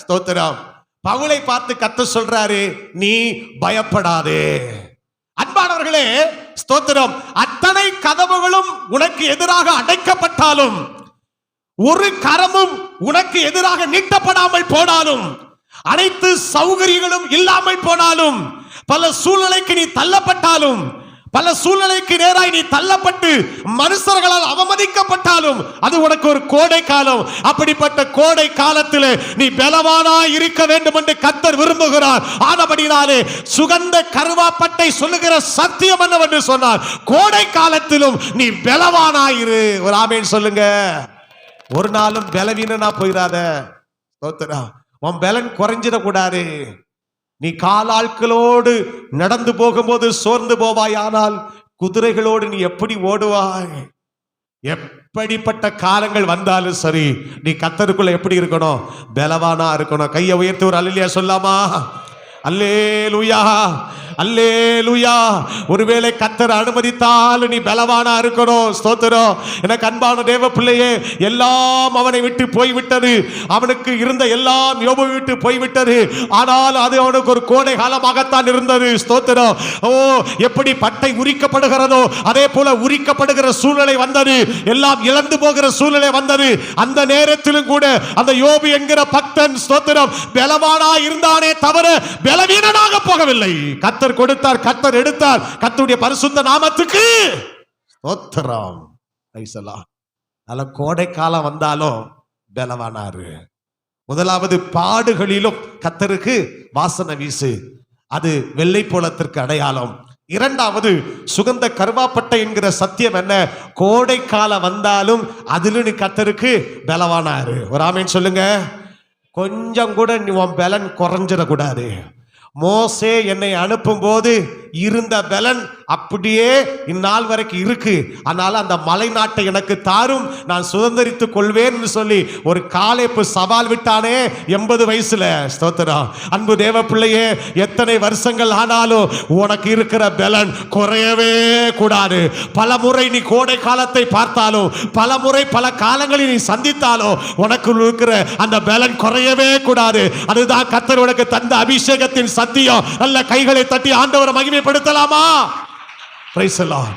ஸ்தோத்திரம், பவுலை பார்த்து கர்த்தர் சொல்றாரு, நீ பயப்படாதே. அன்பானவர்களே, ஸ்தோத்திரம், அத்தனை கதவுகளும் உனக்கு எதிராக அடைக்கப்பட்டாலும், ஒரு கரமும் உனக்கு எதிராக நீட்டப்படாமல் போனாலும், அனைத்து சௌகரியங்களும் இல்லாமல் போனாலும், பல சூழ்நிலைக்கு நீ தள்ளப்பட்டாலும், பல சூழ்நிலைக்கு நேராய் நீ தள்ளப்பட்டு மனுஷர்களால் அவமதிக்கப்பட்டாலும் அது உனக்கு ஒரு கோடை காலம். அப்படிப்பட்ட கோடை காலத்தில் நீ பலவானாய் இருக்க வேண்டும் என்று கர்த்தர் விரும்புகிறார். ஆனபடினாலே சுகந்த கருவாப்பட்டை சொல்லுகிற சத்தியம் என்னவென்று சொன்னார், கோடை காலத்திலும் நீ பலவானாயிரு. ஒரு ஆமென் சொல்லுங்க. ஒரு நாளும் பலவீனனா போயிடாத. உன் பலன் குறைஞ்சிடக்கூடாது. நீ காலாட்களோடு நடந்து போகும்போது சோர்ந்து போவாய், ஆனால் குதிரைகளோடு நீ எப்படி ஓடுவாய்? எப்படிப்பட்ட காலங்கள் வந்தாலும் சரி, நீ கர்த்தருக்குள்ள எப்படி இருக்கணும்? பலவானா இருக்கணும். கையை உயர்த்தி ஒரு அல்லேலூயா சொல்லாமா? அல்லேலூயா, அல்லேலூயா. ஒருவேளை கர்த்தர் அனுமதித்தால் நீ பலவானா இருக்கணும். ஸ்தோத்திரம். எனக்கு அன்பான தேவ பிள்ளையே, எல்லாம் அவனை விட்டு போய்விட்டது. அவனுக்கு இருந்த எல்லாம் யோபை விட்டு போய்விட்டது. ஆனால் அது அவனுக்கு ஒரு கோடை காலமாகத்தான் இருந்தது. ஸ்தோத்திரம். ஓ, எப்படி பட்டை உரிக்கப்படுகிறதோ அதே போல உரிக்கப்படுகிற சூழ்நிலை வந்தது. எல்லாம் இழந்து போகிற சூழ்நிலை வந்தது. அந்த நேரத்திலும் கூட அந்த யோபு என்கிற பக்தன் ஸ்தோத்திரம் பலவானா இருந்தானே தவிர பலவீனனாக போகவில்லை. கர்த்தர் கொடுத்தார், கர்த்தர் எடுத்தார். கர்த்தருடைய பரிசுத்த நாமத்துக்கு ஸ்தோத்திரம். நல்ல கோடை காலம் வந்தாலும் பலவானாரு. முதலாவது பாடுகளிலும் கர்த்தருக்கு வாசனை வீசு, அது வெள்ளை போலத்திற்கு அடையாளம். இரண்டாவது சுகந்த கருவாப்பட்டை என்கிற சத்தியம் என்ன, கோடை காலம் வந்தாலும் அதிலும் நீ கர்த்தருக்கு பலவானாரு. ஒரு ஆமென் சொல்லுங்க. கொஞ்சம் கூட நீ உன் பலன் குறைஞ்சிடக்கூடாது. மோசே என்னை அனுப்பும் போது இருந்த பலன் அப்படியே இந்நாள் வரைக்கும் இருக்கு. அதனால அந்த மலை நாட்டை எனக்கு தாரும், நான் சுதந்திரித்துக் கொள்வேன் சொல்லி ஒரு காலேப்பு சவால் விட்டானே 80 வயசுல. ஸ்தோத்திரம். அன்பு தேவ பிள்ளையே, எத்தனை வருஷங்கள் ஆனாலும் உனக்கு இருக்கிற பலன் குறையவே கூடாது. பல முறை நீ கோடை காலத்தை பார்த்தாலும், பல முறை பல காலங்களில் நீ சந்தித்தாலும் உனக்கு இருக்கிற அந்த பலன் குறையவே கூடாது. அதுதான் கர்த்தர் உனக்கு தந்த அபிஷேகத்தின் சத்தியம். நல்ல கைகளை தட்டி ஆண்டவரை மகிமைப்படுத்தலாமா? Praise the Lord.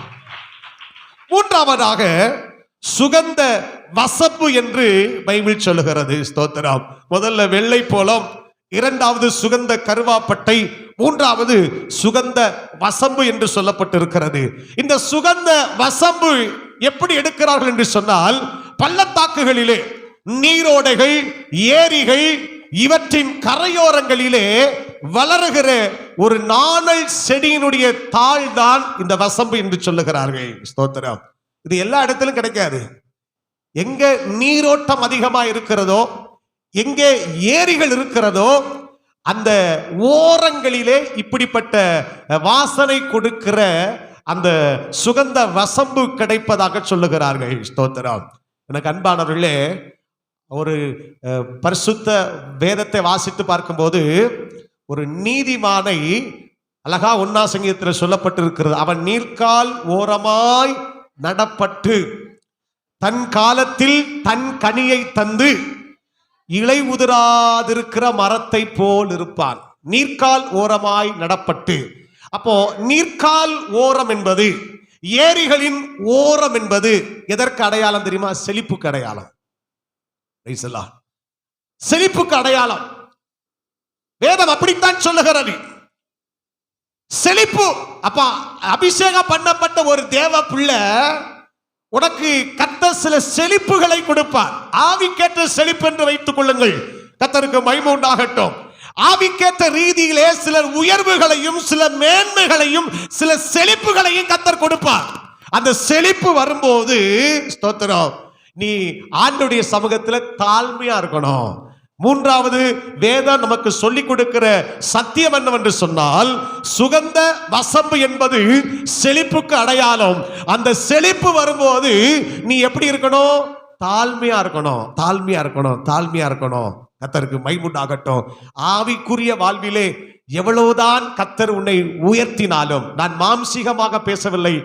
மூன்றாவதாக சுகந்த வசம்பு என்று பைபிள் சொல்லுகிறது. ஸ்தோத்திரம். முதல்ல வெள்ளை போலம், இரண்டாவது சுகந்த கருவாப்பட்டை, மூன்றாவது சுகந்த வசம்பு என்று சொல்லப்பட்டிருக்கிறது. இந்த சுகந்த வசம்பு எப்படி எடுக்கிறார்கள் என்று சொன்னால், பள்ளத்தாக்குகளிலே, நீரோடைகள், ஏரிகள் இவற்றின் கரையோரங்களிலே வளருகிற ஒரு நாணல் செடியினுடைய தாள் தான் இந்த வசம்பு என்று சொல்லுகிறார்கள். ஸ்தோத்திரம். இது எல்லா இடத்திலும் கிடைக்காது. எங்க நீரோட்டம் அதிகமா இருக்கிறதோ, எங்கே ஏரிகள் இருக்கிறதோ, அந்த ஓரங்களிலே இப்படிப்பட்ட வாசனை கொடுக்கிற அந்த சுகந்த வசம்பு கிடைப்பதாக சொல்லுகிறார்கள். ஸ்தோத்திரம். எனக்கு அன்பானவர்களே, ஒரு பரிசுத்த வேதத்தை வாசித்து பார்க்கும்போது ஒரு நீதிமானை அழகா 1ஆம் சங்கீதத்தில் சொல்லப்பட்டிருக்கிறது. அவன் நீர்க்கால் ஓரமாய் நடப்பட்டு தன் காலத்தில் தன் கனியை தந்து இலை உதிராதிருக்கிற மரத்தை போல் இருப்பான். நீர்க்கால் ஓரமாய் நடப்பட்டு. அப்போ நீர்க்கால் ஓரம் என்பது, ஏரிகளின் ஓரம் என்பது எதற்கு அடையாளம் தெரியுமா? செழிப்புக்கு அடையாளம். செழிப்புக்கு அடையாளம். வேதம் அப்படித்தான் சொல்லுகிறது. செழிப்பு. அப்ப அபிஷேகம் பண்ணப்பட்ட ஒரு தேவ பிள்ளை உனக்கு கர்த்தர் சில செழிப்புகளை கொடுப்பார். ஆவிக்கேற்ற செழிப்பு என்று வைத்துக் கொள்ளுங்கள். கர்த்தருக்கு மகிமை உண்டாகட்டும். ஆவிக்கேற்ற ரீதியிலே சிலர் உயர்வுகளையும் சில மேன்மைகளையும் சில செழிப்புகளையும் கர்த்தர் கொடுப்பார். அந்த செழிப்பு வரும்போது ஸ்தோத்திரம், நீ ஆண்டவருடைய சமூகத்தில் தாழ்மையா இருக்கணும். மூன்றாவது வேதம் நமக்கு சொல்லிக் கொடுக்கிற சத்தியம் என்னவென்று சொன்னால், சுகந்த வசம்பு என்பது செழிப்புக்கு அடையாளம். அந்த செழிப்பு வரும்போது நீ எப்படி இருக்கணும்? தாழ்மையா இருக்கணும். தாழ்மையா இருக்கணும். தாழ்மையா இருக்கணும். கர்த்தருக்கு மகிமை உண்டாகட்டும். ஆவிக்குரிய வாழ்விலே எவ்வளவுதான் கர்த்தர் உன்னை உயர்த்தினாலும், நான் மாம்சீகமாக பேசவில்லை,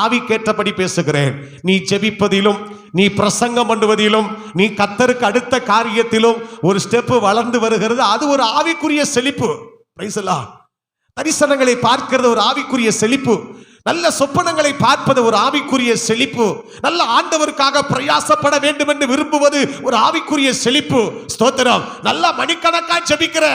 ஆவிக்கேற்றபடி பேசுகிறேன். நீ ஜெபிப்பதிலும், நீ பிரசங்கம் பண்ணுவதிலும், நீ கர்த்தருக்கு அடுத்த காரியத்திலும் ஒரு ஸ்டெப் வளர்ந்து வருகிறது. அது ஒரு ஆவிக்குரிய செழிப்பு. Praise the Lord. தரிசனங்களை பார்க்கிறது ஒரு ஆவிக்குரிய செழிப்பு. நல்ல சொப்பனங்களை பார்ப்பது ஒரு ஆவிக்குரிய செழிப்பு. நல்ல ஆண்டவருக்காக பிரயாசப்பட வேண்டும் என்று விரும்புவது ஒரு ஆவிக்குரிய செழிப்பு. ஸ்தோத்திரம். நல்ல மணிக்கணக்கா ஜெபிக்கிற,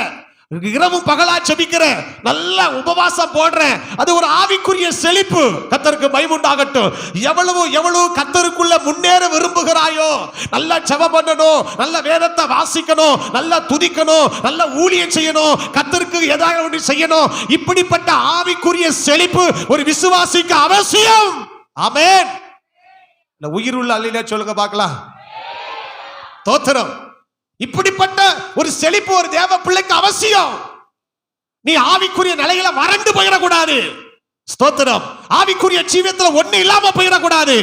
இரவும் பகலா ஜெபிக்கிறேன், நல்ல உபவாசம் போடுறேன், அது ஒரு ஆவிக்குரிய செழிப்பு. கர்த்தருக்கு மகிமை உண்டாகட்டும். எவ்வளவு கர்த்தருக்குள்ள முன்னேற விரும்புகிறாயோ, நல்லா ஜெபம் பண்ணணும், நல்ல வேதத்தை வாசிக்கணும், நல்லா துதிக்கணும், நல்ல ஊழியம் செய்யணும், கர்த்தருக்கு ஏதாவது ஒன்று செய்யணும். இப்படிப்பட்ட ஆவிக்குரிய செழிப்பு ஒரு விசுவாசிக்கு அவசியம். ஆமென். இந்த உயிருள்ள அல்லேலூயா சொல்லுங்க பார்க்கலாம். ஸ்தோத்திரம். இப்படிப்பட்ட ஒரு செழிப்பு ஒரு தேவ பிள்ளைக்கு அவசியம். நீ ஆவிக்குரிய நிலையில வறண்டு போயிடக்கூடாது. ஸ்தோத்திரம். ஆவிக்குரிய ஜீவியத்துல ஒண்ணு இல்லாம போயிடக்கூடாது.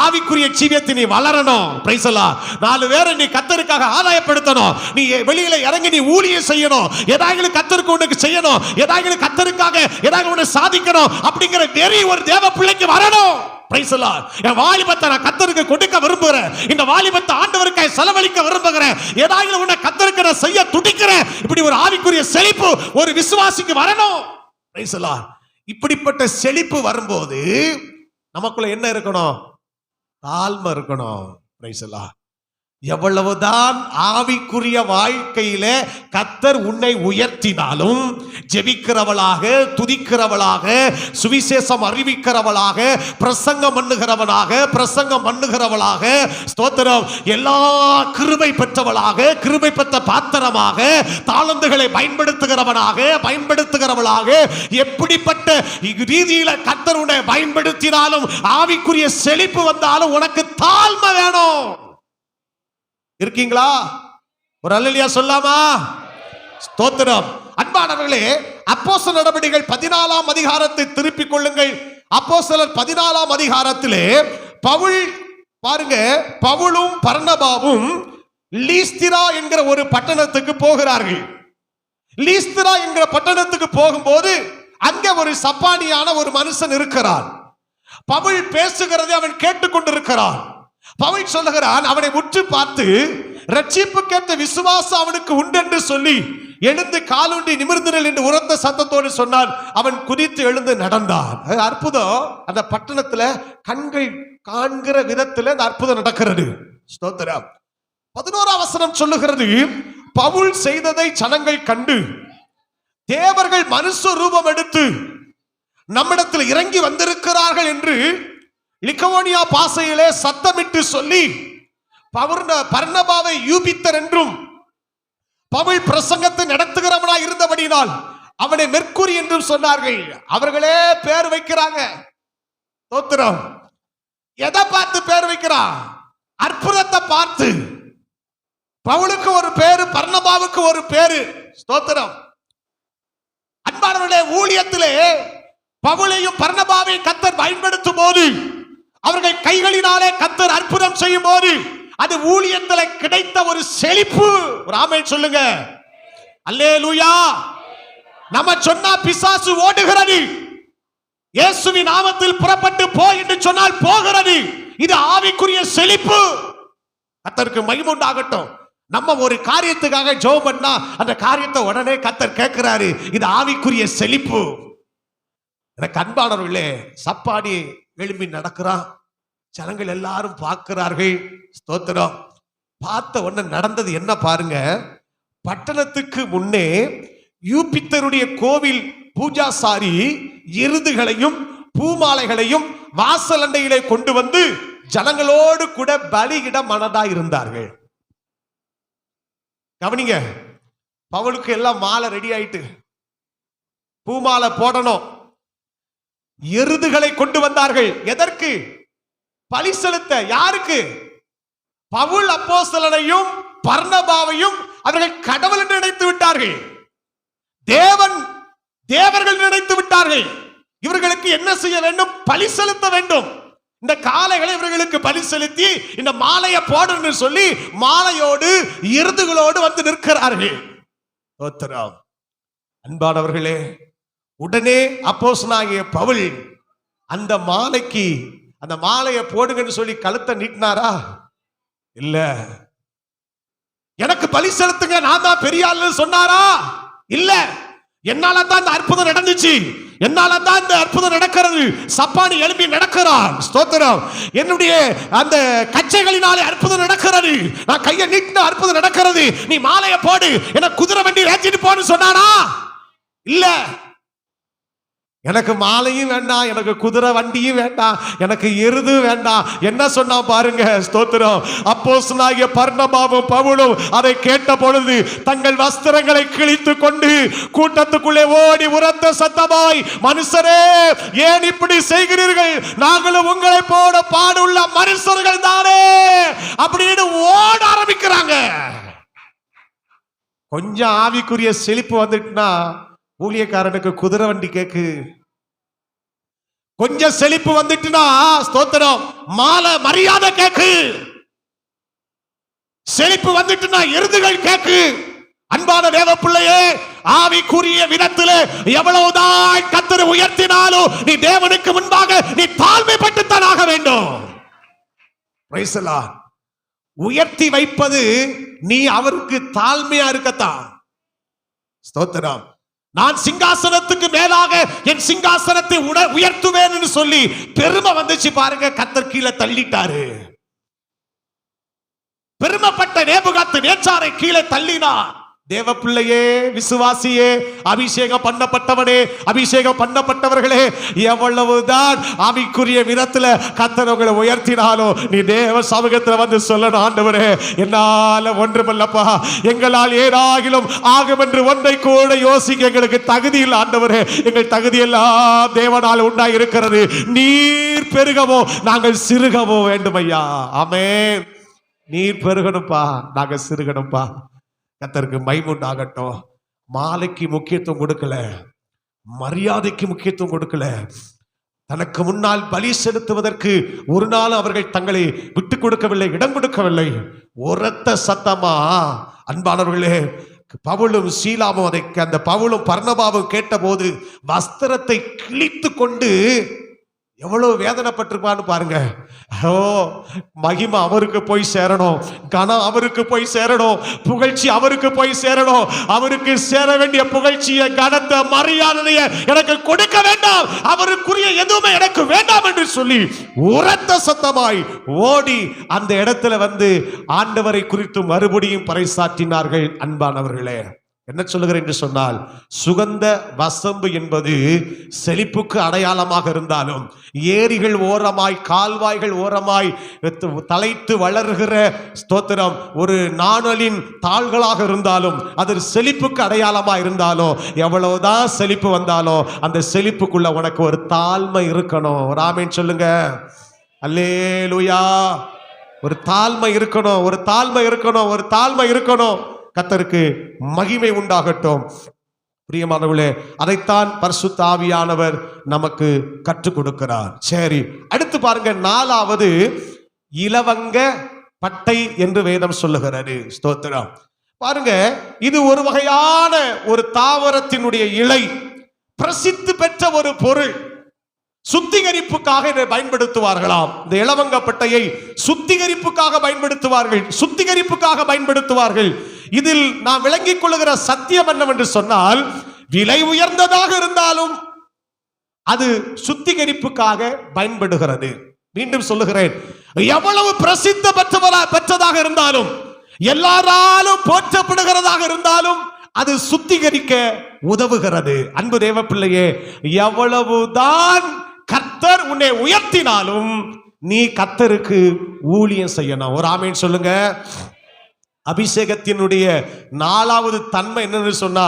ஆவிக்குரிய ஜீவியத்தை நீ வளரணும். Praise the Lord. 4 பேரை நீ கர்த்தருக்காக ஆதாயப்படுத்தணும். நீ வெளியில இறங்கி நீ ஊழியம் செய்யணும், ஏதாவது கர்த்தருக்கு உனக்கு செய்யணும், ஏதாவது கர்த்தருக்காக ஏதாவது ஒன்று சாதிக்கணும் அப்படிங்கிற வெறி ஒரு தேவ பிள்ளைக்கு வரணும். Praise the Lord. என் வாலிபத்தை நான் கர்த்தருக்கு கொடுக்க விரும்புகிறேன், இந்த வாலிபத்தை ஆண்டவருக்காக செலவழிக்க விரும்புகிறேன், ஏதாவது ஒன்று கர்த்தருக்கு நான் செய்ய துடிக்கிறேன். இப்படி ஒரு ஆவிக்குரிய செழிப்பு ஒரு விசுவாசிக்கு வரணும். Praise the Lord. இப்படிப்பட்ட செழிப்பு வரும்போது நமக்குள்ள என்ன இருக்கணும்? தாழ்மை இருக்கணும். Praise the Lord. எவ்வளவுதான் ஆவிக்குரிய வாழ்க்கையில கர்த்தர் உன்னை உயர்த்தினாலும், ஜெபிக்கிறவளாக, துதிக்கிறவளாக, சுவிசேஷம் அறிவிக்கிறவளாக, பிரசங்கம் பண்ணுகிறவளாக, ஸ்தோத்திரம், எல்லா கிருபை பெற்றவளாக, கிருபை பெற்ற பாத்திரமாக, தாளந்துகளை பயன்படுத்துகிறவளாக, எப்படிப்பட்ட ரீதியில கர்த்தர் உன்னை பயன்படுத்தினாலும், ஆவிக்குரிய செழிப்பு வந்தாலும் உனக்கு தாழ்மை வேணும். இருக்கீங்களா? ஒரு அல்லேலூயா சொல்லாமா? ஸ்தோத்திரம். அன்பானவர்களே, அப்போஸ்தலர் நடபடிகள் 14ஆம் அதிகாரத்தை திருப்பிக் கொள்ளுங்கள். அப்போஸ்தலர் 14ஆம் அதிகாரத்திலே பவுல் பாருங்க, பவுலும் பர்னபாவும் லீஸ்திரா என்கிற ஒரு பட்டணத்துக்கு போகிறார்கள். லீஸ்திரா என்கிற பட்டணத்துக்கு போகும்போது அங்கே ஒரு சப்பானியான ஒரு மனுஷன் இருக்கிறான். பவுல் பேசுகிறதை அவன் கேட்டுக்கொண்டிருக்கிறான். பவுல் சொல்லுகிறான், அவனை உற்று பார்த்து, ரட்சிப்புக்கேற்ற விசுவாசம் அவனுக்கு உண்டென்று சொல்லி எழுந்து காலுண்டி நிமிர்ந்தனல் என்று உரத்த சத்தத்தோடு சொன்னான். அவன் குதித்து எழுந்து நடந்தான். அற்புதம். அந்த பட்டணத்துல கண்கள் காண்கிற விதத்துல அந்த அற்புதம் நடக்கிறது. ஸ்தோத்திரம். 11ஆம் வசனம் சொல்லுகிறது, பவுல் செய்ததை ஜனங்கள் கண்டு தேவர்கள் மனுஷ ரூபம் எடுத்து நம்மிடத்தில் இறங்கி வந்திருக்கிறார்கள் என்று லிக்கவோனியா பாஷையிலே சத்தமிட்டு சொல்லி பர்னபாவை யூபித்தர் என்றும், பவுல் பிரசங்கத்தை நடத்துகிறவனாய் இருந்தபடினால் அவனை மெர்க்குரி என்றும் சொன்னார்கள். அவர்களே பேர் வைக்கிறாங்க. ஸ்தோத்திரம். எதை பார்த்து பேர் வைக்கிறான்? அற்புதத்தை பார்த்து. பவுலுக்கு ஒரு பேரு, பர்னபாவுக்கு ஒரு பேரு. ஸ்தோத்திரம். அன்பானவர்களே, ஊழியத்திலே பவுலையும் பர்னபாவையும் கர்த்தர் பயன்படுத்தும் போது, அவர்கள் கைகளினாலே கர்த்தர் அற்புதம் செய்யும் போது, அது ஊழியத்தில் கிடைத்த ஒரு செழிப்பு. ஒரு ஆமென் சொல்லுங்க. அல்லேலூயா. நம்ம சொன்னா பிசாசு ஓடுகிறது. இயேசுவின் நாமத்தில் புறப்பட்டு போ என்று சொன்னால் போகிறது. இது ஆவிக்குரிய செழிப்பு. கர்த்தருக்கு மகிமை உண்டாகட்டும். நம்ம ஒரு காரியத்துக்காக ஜெபம் பண்ணா அந்த காரியத்தை உடனே கர்த்தர் கேட்கிறாரு. இது ஆவிக்குரிய செழிப்பு. எனக்கு அன்பானவர்களே, சப்பாடி எழும்பி நடக்கிறான். ஜனங்கள் எல்லாரும் பார்க்கிறார்கள். ஸ்தோத்திரம். பார்த்த உடனே நடந்தது என்ன பாருங்க. பட்டணத்துக்கு முன்னே யூபித்தருடைய கோவில் பூஜாசாரி எருதுகளையும் பூமாலைகளையும் வாசல் அண்டையிலே கொண்டு வந்து ஜனங்களோடு கூட பலியிட மனதா இருந்தார்கள். கவனிங்க. பவுலுக்கு எல்லாம் மாலை ரெடி ஆயிட்டு, பூமாலை போடணும். எருதுகளை கொண்டு வந்தார்கள். எதற்கு? பலி செலுத்த. யாருக்கு? பவுல் அப்போஸ்தலனையும் பர்னபாவையும் அவர்கள் கடவுள் என்று நினைத்து விட்டார்கள். தேவர்கள் நினைத்து விட்டார்கள். இவர்களுக்கு என்ன செய்ய வேண்டும்? பலி செலுத்த வேண்டும். இந்த காளைகளை இவர்களுக்கு பலி செலுத்தி இந்த மாலையை போடுன்னு சொல்லி மாலையோடு எருதுகளோடு வந்து நிற்கிறார்கள். அன்பானவர்களே, உடனே அப்போஸ்தலனாகிய பவுல் அந்த மாலைக்கு அந்த மாலையை போடுங்கன்னு சொல்லி கழுத்தை நீட்டினாரா? இல்ல. எனக்கு பலி செலுத்துங்க, நான் தான் பெரிய ஆளு சொன்னாரா? இல்ல. என்னால தான் இந்த அற்புதம் நடந்துச்சு, என்னால தான் இந்த அற்புதம் நடக்கிறது. சப்பானி எழுப்பி நடக்கிறான். ஸ்தோத்திரம். என்னுடைய அந்த கச்சைகளினாலே அற்புதம் நடக்கிறது. நான் கையை நீட்டின அற்புதம் நடக்கிறது. நீ மாலையை போடு, என்ன குதிரை வண்டி ஏற்றிட்டு போன்னு சொன்னானா? இல்ல. எனக்கு மாலையும் வேண்டாம், எனக்கு குதிரை வண்டியும் வேண்டாம், எனக்கு எருது வேண்டாம். என்ன சொன்னா பாருங்க. ஸ்தோத்திரம். அப்போஸ்தலனாகிய பர்னபாவும் பவுலும் அதை கேட்ட பொழுது தங்கள் வஸ்திரங்களை கிழித்து கொண்டு கூட்டத்துக்குள்ளே ஓடி உரத்த சத்தமாய், மனுஷரே ஏன் இப்படி செய்கிறீர்கள்? நாங்களும் உங்களை போல பாடுள்ள மனுஷர்கள் தானே அப்படின்னு ஓட ஆரம்பிக்கிறாங்க. கொஞ்சம் ஆவிக்குரிய செழிப்பு வந்துட்டுனா ஊழியக்காரனுக்கு குதிரை வண்டி கேக்கு. கொஞ்சம் செழிப்பு வந்துட்டுனா ஸ்தோத்திரம் மாலை மரியாதை கேக்கு. செழிப்பு வந்துட்டுனா எருதுகள் கேக்கு. அன்பான தேவ பிள்ளையே, ஆவிக்குரிய விதத்திலே எவ்வளவுதான் கர்த்தரை உயர்த்தினாலும் நீ தேவனுக்கு முன்பாக நீ தாழ்மைப்பட்டுத்தான் ஆக வேண்டும். Praise the Lord. உயர்த்தி வைப்பது நீ அவருக்கு தாழ்மையா இருக்கத்தான். ஸ்தோத்திரம். நான் சிங்காசனத்துக்கு மேலாக என் சிங்காசனத்தை உயர்த்துவேன் என்று சொல்லி பெருமை வந்துச்சு பாருங்க. கர்த்தர் கீழே தள்ளிட்டாரு. பெருமைப்பட்ட நேபுகாத்நேச்சாரை கீழே தள்ளினார். தேவ பிள்ளையே, விசுவாசியே, அபிஷேகம் பண்ணப்பட்டவனே, அபிஷேகம் பண்ணப்பட்டவர்களே, எவ்வளவுதான் ஆவிக்குரிய விதத்துல கர்த்தர் உங்களை உயர்த்தினாலும் நீ தேவ சமூகத்துல வந்து சொல்லணும், ஆண்டவரே என்னால ஒன்றுமல்லப்பா, எங்களால் ஏதாகிலும் ஆகும் என்று ஒன்றை கூட யோசிக்க எங்களுக்கு தகுதி இல்லை ஆண்டவரே. எங்கள் தகுதி எல்லாம் தேவனால் உண்டாய் இருக்கிறது. நீர் பெருகவோ நாங்கள் சிறுகவோ வேண்டும் ஐயா. ஆமென். நீர் பெருகணும்பா, நாங்கள் சிறுகணும்பா. கர்த்தருக்கு மகிமை உண்டாகட்டும். மாலைக்கு முக்கியத்துவம் கொடுக்கல, மரியாதைக்கு முக்கியத்துவம் கொடுக்கல. தனக்கு முன்னால் பலி செலுத்துவதற்கு ஒரு நாள் அவர்கள் தங்களை விட்டுக் கொடுக்கவில்லை, இடம் கொடுக்கவில்லை. உரத்த சத்தமா அன்பானவர்களே, பவுலும் சீலாவும் அந்த பவுலும் பர்னபாவும் கேட்டபோது வஸ்திரத்தை கிழித்து கொண்டு எவ்வளவு வேதனைப்பட்டிருப்பான்னு பாருங்க. ஓ, மகிமை அவருக்கு போய் சேரணும், கனம் அவருக்கு போய் சேரணும், புகழ்ச்சி அவருக்கு போய் சேரணும். அவருக்கு சேர வேண்டிய புகழ்ச்சியை, கனத்தை, மரியாதையை எனக்கு கொடுக்க வேண்டாம், அவருக்குரிய எதுவுமே எனக்கு வேண்டாம் என்று சொல்லி உரத்த சத்தமாய் ஓடி அந்த இடத்துல வந்து ஆண்டவரை குறித்து மறுபடியும் பறைசாற்றினார்கள். அன்பானவர்களே, என்ன சொல்லுகிறேன் என்று சொன்னால், சுகந்த வசம்பு என்பது செழிப்புக்கு அடையாளமாக இருந்தாலும், ஏரிகள் ஓரமாய் கால்வாய்கள் ஓரமாய் தலைத்து வளர்கிற ஸ்தோத்திரம் ஒரு நாணலின் தாள்களாக இருந்தாலும், அது செழிப்புக்கு அடையாளமாக இருந்தாலும், எவ்வளவுதான் செழிப்பு வந்தாலும் அந்த செழிப்புக்குள்ள உனக்கு ஒரு தாழ்மை இருக்கணும். ஒரு ஆமென் சொல்லுங்க. அல்லேலூயா. ஒரு தாழ்மை இருக்கணும், ஒரு தாழ்மை இருக்கணும், ஒரு தாழ்மை இருக்கணும். கர்த்தருக்கு மகிமை உண்டாகட்டும். பிரியமானவர்களே, அதைத்தான் பரிசுத்த ஆவியானவர் நமக்கு கற்றுக் கொடுக்கிறார். சரி, அடுத்து பாருங்க, 4வது இலவங்க பட்டை என்று வேதம் சொல்லுகிறது. ஸ்தோத்திரம். பாருங்க, இது ஒரு வகையான ஒரு தாவரத்தினுடைய இலை, பிரசித்தி பெற்ற ஒரு பொருள். சுத்திகரிப்புக்காக இதை பயன்படுத்துவார்களாம். இந்த இலவங்கப்பட்டையை சுத்திகரிப்புக்காக பயன்படுத்துவார்கள், சுத்திகரிப்புக்காக பயன்படுத்துவார்கள். இதில் நாம் விளங்கிக் கொள்ளுகிற சத்தியம் என்னவென்று சொன்னால், விலை உயர்ந்ததாக இருந்தாலும் அது சுத்திகரிப்புக்காக பயன்படுகிறது. மீண்டும் சொல்லுகிறேன், எவ்வளவு பிரசித்தி பெற்றதாக இருந்தாலும், எல்லாராலும் போற்றப்படுகிறதாக இருந்தாலும் அது சுத்திகரிக்க உதவுகிறது. அன்பு தேவ பிள்ளையே, எவ்வளவுதான் கர்த்தர் உன்னை உயர்த்தினாலும் நீ கர்த்தருக்கு ஊழியம் செய்யணும். ஒரு ஆமென் சொல்லுங்க. அபிஷேகத்தினுடைய 4வது தன்மை என்னன்னு சொன்னா,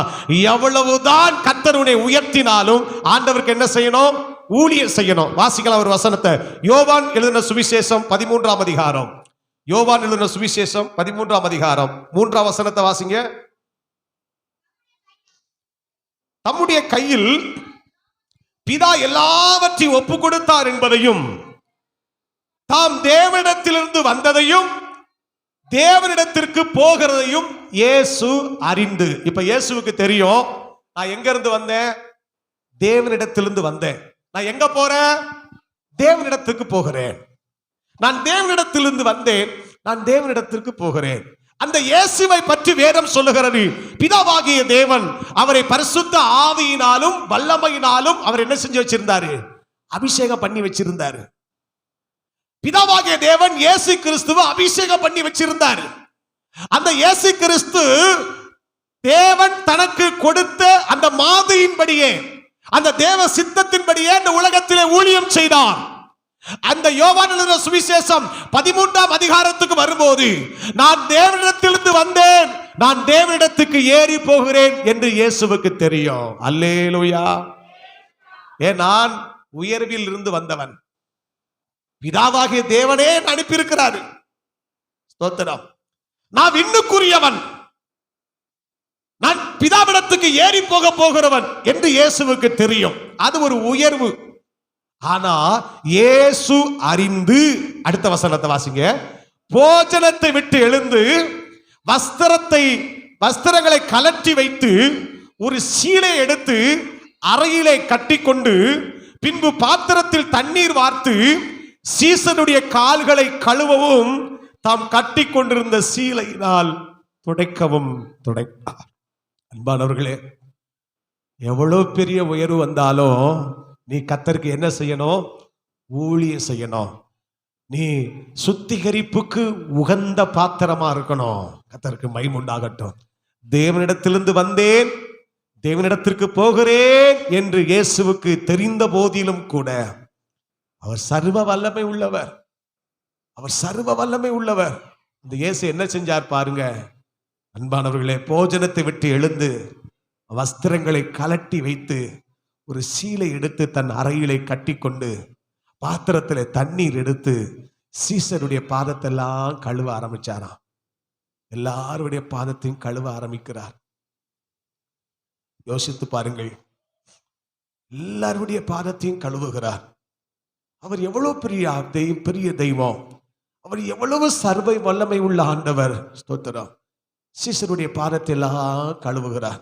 எவ்வளவுதான் கர்த்தர் உன்னை உயர்த்தினாலும் ஆண்டவருக்கு என்ன செய்யணும்? ஊழியம் செய்யணும். வாசிக்கலாம் ஒரு வசனத்தை. யோவான் எழுதின சுவிசேஷம் 13ஆம் அதிகாரம். யோவான் எழுதின சுவிசேஷம் 13ஆம் அதிகாரம் 3ஆம் வசனத்தை வாசிங்க. தம்முடைய கையில் பிதா எல்லாவற்றையும் ஒப்பு கொடுத்தார் என்பதையும், தாம் தேவனிடத்திலிருந்து வந்ததையும் தேவனிடத்திற்கு போகிறதையும் இயேசு அறிந்து. இப்ப இயேசுவுக்கு தெரியும், நான் எங்க இருந்து வந்தேன்? தேவனிடத்திலிருந்து வந்தேன். நான் எங்க போறேன்? தேவனிடத்துக்கு போகிறேன். நான் தேவனிடத்திலிருந்து வந்தேன், நான் தேவனிடத்திற்கு போகிறேன். அந்த இயேசுவை பற்றி வேதம் சொல்லுகிறது, பிதாவாகிய தேவன் அவரை பரிசுத்த ஆவியினாலும் வல்லமையினாலும் அவர் என்ன செஞ்சு வச்சிருந்தாரு? அபிஷேகம் பண்ணி வச்சிருந்தாரு. பிதாவாகிய தேவன் இயேசு கிறிஸ்துவை அபிஷேகம் பண்ணி வச்சிருந்தாரு. அந்த இயேசு கிறிஸ்து தேவன் தனக்கு கொடுத்த அந்த மாதிரியின்படியே, அந்த தேவ சித்தத்தின்படியே இந்த உலகத்திலே ஊழியம் செய்தார். அந்த யோவான் எழுதின சுவிசேஷம் 13ஆம் அதிகாரத்துக்கு வரும்போது, நான் தேவனிடத்திலிருந்து வந்தேன், நான் தேவனிடத்துக்கு ஏறி போகிறேன் என்று இயேசுவுக்கு தெரியும். அல்லேலூயா. நான் உயர்வில் இருந்து வந்தவன், பிதாவாகிய தேவனே அனுப்பியிருக்கிறாரு. ஸ்தோத்திரம். நான் விண்ணுக்குரியவன், நான் பிதாவிடத்துக்கு ஏறி போகிறவன் என்று இயேசுவுக்கு தெரியும். அது ஒரு உயர்வு. ஆனா இயேசு அறிந்து, அடுத்த வசனத்தை வாசிங்க, போஜனத்தை விட்டு எழுந்து வஸ்திரங்களை கலற்றி வைத்து ஒரு சீலை எடுத்து அறையிலே கட்டிக்கொண்டு பின்பு பாத்திரத்தில் தண்ணீர் வார்த்து சீசனுடைய கால்களை கழுவவும் தாம் கட்டி கொண்டிருந்த சீலையினால் துடைக்கவும் துடைத்தார். அன்பானவர்களே, எவ்வளவு பெரிய உயர்வு வந்தாலும் நீ கர்த்தருக்கு என்ன செய்யணும்? ஊழியம் செய்யணும். நீ சுத்திகரிப்புக்கு உகந்த பாத்திரமா இருக்கணும். கர்த்தருக்கு மகிமை உண்டாகட்டும். தேவனிடத்திலிருந்து வந்தேன், தேவனிடத்திற்கு போகிறேன் என்று இயேசுவுக்கு தெரிந்த போதிலும் கூட அவர் சர்வ வல்லமை உள்ளவர். அவர் சர்வ வல்லமை உள்ளவர். இந்த இயேசு என்ன செஞ்சார் பாருங்க அன்பானவர்களே. போஜனத்தை விட்டு எழுந்து வஸ்திரங்களை கலட்டி வைத்து ஒரு சீலை எடுத்து தன் அறையிலே கட்டி கொண்டு பாத்திரத்தில் தண்ணீர் எடுத்து சீசருடைய பாதத்தெல்லாம் கழுவ ஆரம்பிச்சாராம். எல்லாருடைய பாதத்தையும் கழுவ ஆரம்பிக்கிறார். யோசித்து பாருங்கள், எல்லாருடைய பாதத்தையும் கழுவுகிறார். அவர் எவ்வளவு பெரிய தெய்வம், அவர் எவ்வளவு சர்வ வல்லமை உள்ள ஆண்டவர். ஸ்தோத்திரம். சீசருடைய பாதத்தை எல்லாம் கழுவுகிறார்.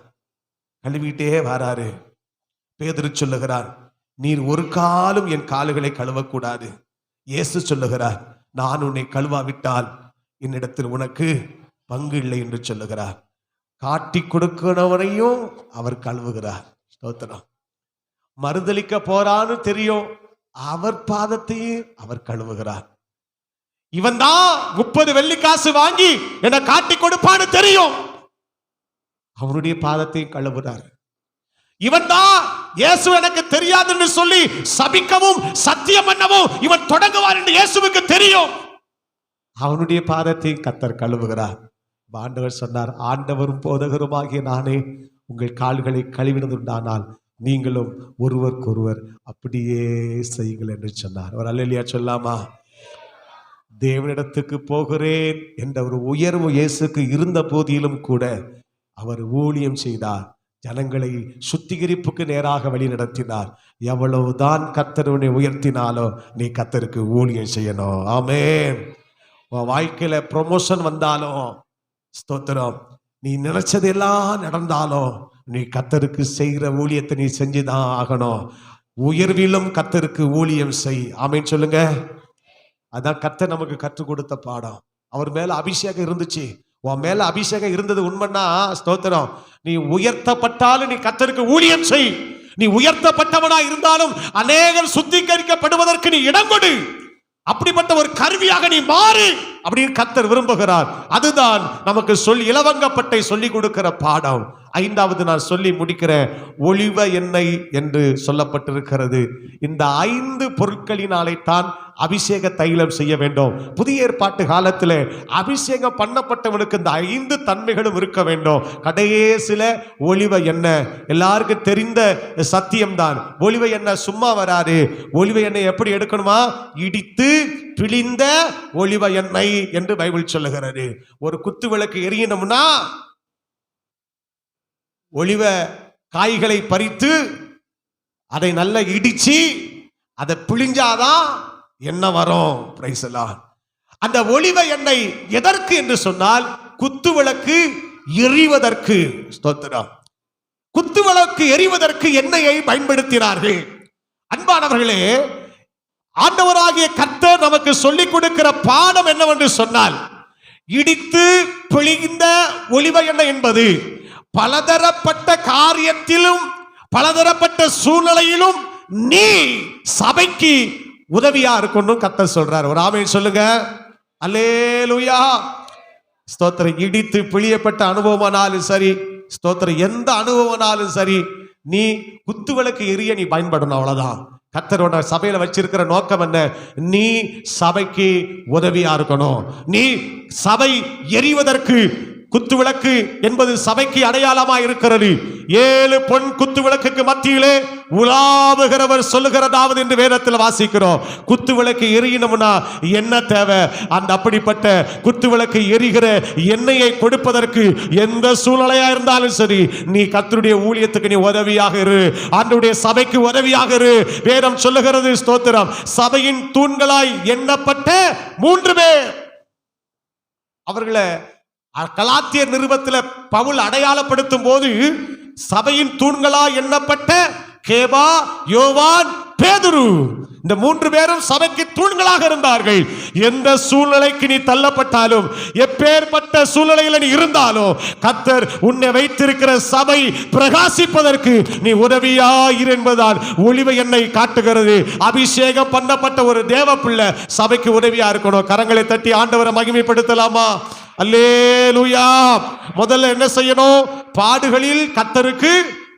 கழுவிட்டே வராரு. பேதுரு சொல்லுகிறார், நீர் ஒரு காலும் என் கால்களை கழுவக்கூடாது. இயேசு சொல்லுகிறார், நான் உன்னை கழுவாவிட்டால் என்னிடத்தில் உனக்கு பங்கு இல்லை என்று சொல்லுகிறார். காட்டி கொடுக்கிறவரையும் அவர் கழுவுகிறார். ஸ்தோத்திரம். மறுதலிக்க போறான்னு தெரியும், அவர் பாதத்தையும் அவர் கழுவுகிறார். இவன் தான் 30 வெள்ளி காசு வாங்கி என்னை காட்டி கொடுப்பான்னு தெரியும், அவருடைய பாதத்தையும் கழுவுகிறார். இவன் தான் இயேசு எனக்கு தெரியாதுன்னு சொல்லி சபிக்கவும் சத்தியம் பண்ணவும் இவன் தொடங்குவார் என்று இயேசுவுக்கு தெரியும், அவனுடைய பாதத்தையும் கர்த்தர் கழுவுகிறார். ஆண்டவர் சொன்னார், ஆண்டவரும் போதகருமாகிய நானே உங்கள் கால்களை கழுவினதுண்டானால் நீங்களும் ஒருவருக்கொருவர் அப்படியே செய்யுங்கள் என்று சொன்னார். ஒரு அல்லேலூயா சொல்லாமா? தேவனிடத்துக்கு போகிறேன் என்ற ஒரு உயர்வு இயேசுக்கு இருந்த போதிலும் கூட அவர் ஊழியம் செய்தார். ஜனங்களை சுத்திகரிப்புக்கு நேராக வழி நடத்தினார். எவ்வளவுதான் கர்த்தருனை உயர்த்தினாலோ நீ கர்த்தருக்கு ஊழியம் செய்யணும். ஆமென். உன் வாழ்க்கையில ப்ரொமோஷன் வந்தாலும் ஸ்தோத்திரம், நீ நினைச்சதெல்லாம் நடந்தாலும் நீ கர்த்தருக்கு செய்கிற ஊழியத்தை நீ செஞ்சுதான் ஆகணும். உயர்விலும் கர்த்தருக்கு ஊழியம் செய். ஆமென் சொல்லுங்க. அதான் கர்த்தர் நமக்கு கற்றுக் கொடுத்த பாடம். அவர் மேல அபிஷேகம் இருந்துச்சு. உன் மேல அபிஷேகம் இருந்தது உண்மைன்னா ஸ்தோத்திரம், நீ உயர்த்தப்பட்டாலும் நீ கர்த்தருக்கு ஊழியம் செய். நீ உயர்த்தப்பட்டவனா இருந்தாலும் அநேகர் சுத்திகரிக்கப்படுவதற்கு நீ இடம் கொடு. அப்படிப்பட்ட ஒரு கருவியாக நீ மாறு அப்படின்னு கர்த்தர் விரும்புகிறார். அதுதான் நமக்கு இலவங்கப்பட்டை சொல்லி கொடுக்கிற பாடம். 5வது நான் சொல்லி முடிக்கிறேன். ஒலிவ எண்ணெய் என்று சொல்லப்பட்டிருக்கிறது. இந்த 5 பொருட்களினாலே தான் அபிஷேக தைலம் செய்ய வேண்டும். புதிய ஏற்பாட்டு காலத்தில் அபிஷேகம் பண்ணப்பட்டவனுக்கு இந்த 5 தன்மைகளும் இருக்க வேண்டும். கடைசியில ஒலிவ எண்ணெய் எல்லாருக்கும் தெரிந்த சத்தியம்தான். ஒலிவ எண்ணெய் சும்மா வராது. ஒலிவ எண்ணெய் எப்படி எடுக்கணுமா? இடித்து பிழிந்த ஒலிவ எண்ணெய் என்று பைபிள் சொல்லுகிறது. ஒரு குத்து விளக்கு எரியணும்னா ஒலிவ காய்களை பறித்து அதை நல்லா இடிச்சு அதை பிழிஞ்சாதான் எண்ணெய் வரும். பிரைஸ் எல்லாம். அந்த ஒலிவ எண்ணெய் எதற்கு என்று சொன்னால் குத்து விளக்கு எரிவதற்கு. ஸ்தோத்திரம். குத்து விளக்கு எரிவதற்கு எண்ணெயை பயன்படுத்தினார்கள். அன்பானவர்களே, ஆண்டவராகிய கர்த்தர் நமக்கு சொல்லிக் கொடுக்கிற பாடம் என்னவென்று சொன்னால், இடித்து பிழிந்த ஒலிவ எண்ணெய் என்பது பலதரப்பட்ட காரியத்திலும் பலதரப்பட்ட சூழ்நிலையிலும் நீ சபைக்கு உதவியா இருக்கணும் கர்த்தர் சொல்றார். ஒரு ஆமென் சொல்லுங்க. அல்லேலூயா. ஸ்தோத்திரம். இடித்து பிழியப்பட்ட அனுபவமானாலும் சரி, ஸ்தோத்திரம், எந்த அனுபவமானாலும் சரி, நீ குத்துவிளக்கு எரிய நீ பயன்படணும். அவ்வளவுதான். கர்த்தரோட சபையில வச்சிருக்கிற நோக்கம் என்ன? நீ சபைக்கு உதவியா இருக்கணும். நீ சபை எரிவதற்கு குத்துவிளக்கு என்பது சபைக்கு அடையாளமா இருக்கிறது. 7 பொன் குத்துவிளக்குக்கு மத்தியிலே உலாவுகிறவர் சொல்லுகிறதாவது என்று வேதத்தில் வாசிக்கிறோம். குத்துவிளக்கு எரியணும்னா என்ன தேவை? அந்த அப்படிப்பட்ட குத்துவிளக்கு எரிகிற எண்ணெயை கொடுப்பதற்கு எந்த சூழ்நிலையா இருந்தாலும் சரி, நீ கர்த்தருடைய ஊழியத்துக்கு நீ உதவியாக இரு. ஆண்டவருடைய சபைக்கு உதவியாக இரு. வேதம் சொல்லுகிறது, ஸ்தோத்திரம், சபையின் தூண்களாய் எண்ணப்பட்ட 3 பேர். அவர்களை கலாத்தியர் நிருபத்தில் பவுல் அடையாளப்படுத்தும் போது சபையின் தூண்களா எண்ணப்பட்ட கேபா, யோவான், பேதுரு, இந்த 3 பேரும் சபைக்கு தூண்களாக இருந்தார்கள். எந்த சூழ்நிலைக்கு நீ தள்ளப்பட்டாலும், எப்பேற்பட்ட சூழ்நிலையில் நீ இருந்தாலும், கர்த்தர் உன்னை வைத்திருக்கிற சபை பிரகாசிப்பதற்கு நீ உதவியாயிரு என்பதால் ஒளிவ எண்ணெய் காட்டுகிறது. அபிஷேகம் பண்ணப்பட்ட ஒரு தேவ பிள்ளை சபைக்கு உதவியா இருக்கணும். கரங்களை தட்டி ஆண்டவரை மகிமைப்படுத்தலாமா? அல்லேலூயா. முதல்ல என்ன செய்யணும்? பாடுகளில் கர்த்தருக்கு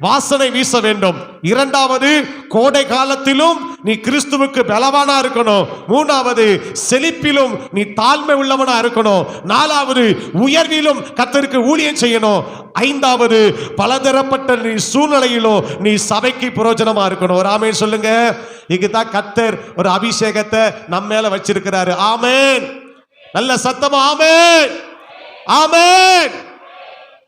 வாசனை வீச வேண்டும். 2வது, கோடை காலத்திலும் நீ கிறிஸ்துவுக்கு பலவானா இருக்கணும். 3வது, செழிப்பிலும் நீ தாழ்மை உள்ளவனா இருக்கணும். 4வது, உயர்விலும் கர்த்தருக்கு ஊழியம் செய்யணும். 5வது, பலதரப்பட்ட நீ சூழ்நிலையிலும் நீ சபைக்கு பிரயோஜனமா இருக்கணும். ஒரு ஆமென் சொல்லுங்க. இதுதான் கர்த்தர் ஒரு அபிஷேகத்தை நம்ம மேல வச்சிருக்கிறாரு. ஆமென். நல்ல சத்தமா ஆமென், ஆமென்.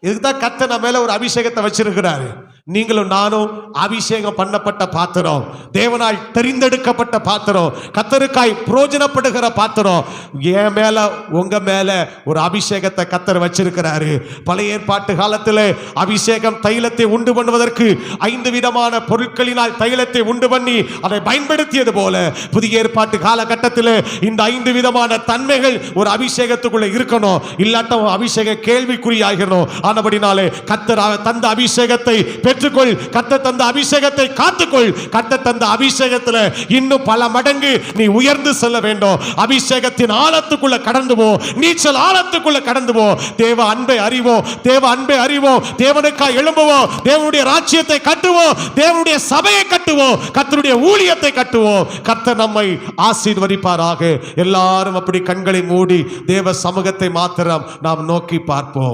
இதுதான் கர்த்தர் நம்ம மேல ஒரு அபிஷேகத்தை வச்சிருக்கிறாரு. நீங்களும் நானும் அபிஷேகம் பண்ணப்பட்ட பாத்திரம், தேவனால் தெரிந்தெடுக்கப்பட்ட பாத்திரம், கர்த்தருக்காய் பிரயோஜனப்படுகிற பாத்திரம். என் மேல உங்க மேல ஒரு அபிஷேகத்தை கர்த்தர் வச்சிருக்கிறாரு. பழைய ஏற்பாட்டு காலத்தில் அபிஷேகம் தைலத்தை உண்டு பண்ணுவதற்கு 5 விதமான பொருட்களினால் தைலத்தை உண்டு பண்ணி அதை பயன்படுத்தியது போல புதிய ஏற்பாட்டு காலகட்டத்தில் இந்த 5 விதமான தன்மைகள் ஒரு அபிஷேகத்துக்குள்ள இருக்கணும். இல்லாட்ட அபிஷேக கேள்விக்குறியாகிறோம். ஆனபடினாலே கர்த்தர் தந்த அபிஷேகத்தை பெற்றுக்கொள். கர்த்தர் தந்த அபிஷேகத்தை காத்துக்கொள். கர்த்தர் தந்த அபிஷேகத்தில் இன்னும் பல மடங்கு நீ உயர்ந்து செல்ல வேண்டும். அபிஷேகத்தின் ஆழத்துக்குள்ள கடந்து போ. நீச்சல் ஆழத்துக்குள்ள கடந்து போ. தேவ அன்பை அறிவோம். தேவ அன்பை அறிவோம். தேவனுக்காய் எழும்புவோம். தேவனுடைய ராஜ்யத்தை கட்டுவோம். தேவனுடைய சபையை கட்டுவோம். கர்த்தருடைய ஊழியத்தை கட்டுவோம். கர்த்தர் நம்மை ஆசீர்வதிப்பாராக. எல்லாரும் அப்படி கண்களை மூடி தேவ சமூகத்தை மாத்திரம் நாம் நோக்கி பார்ப்போம்.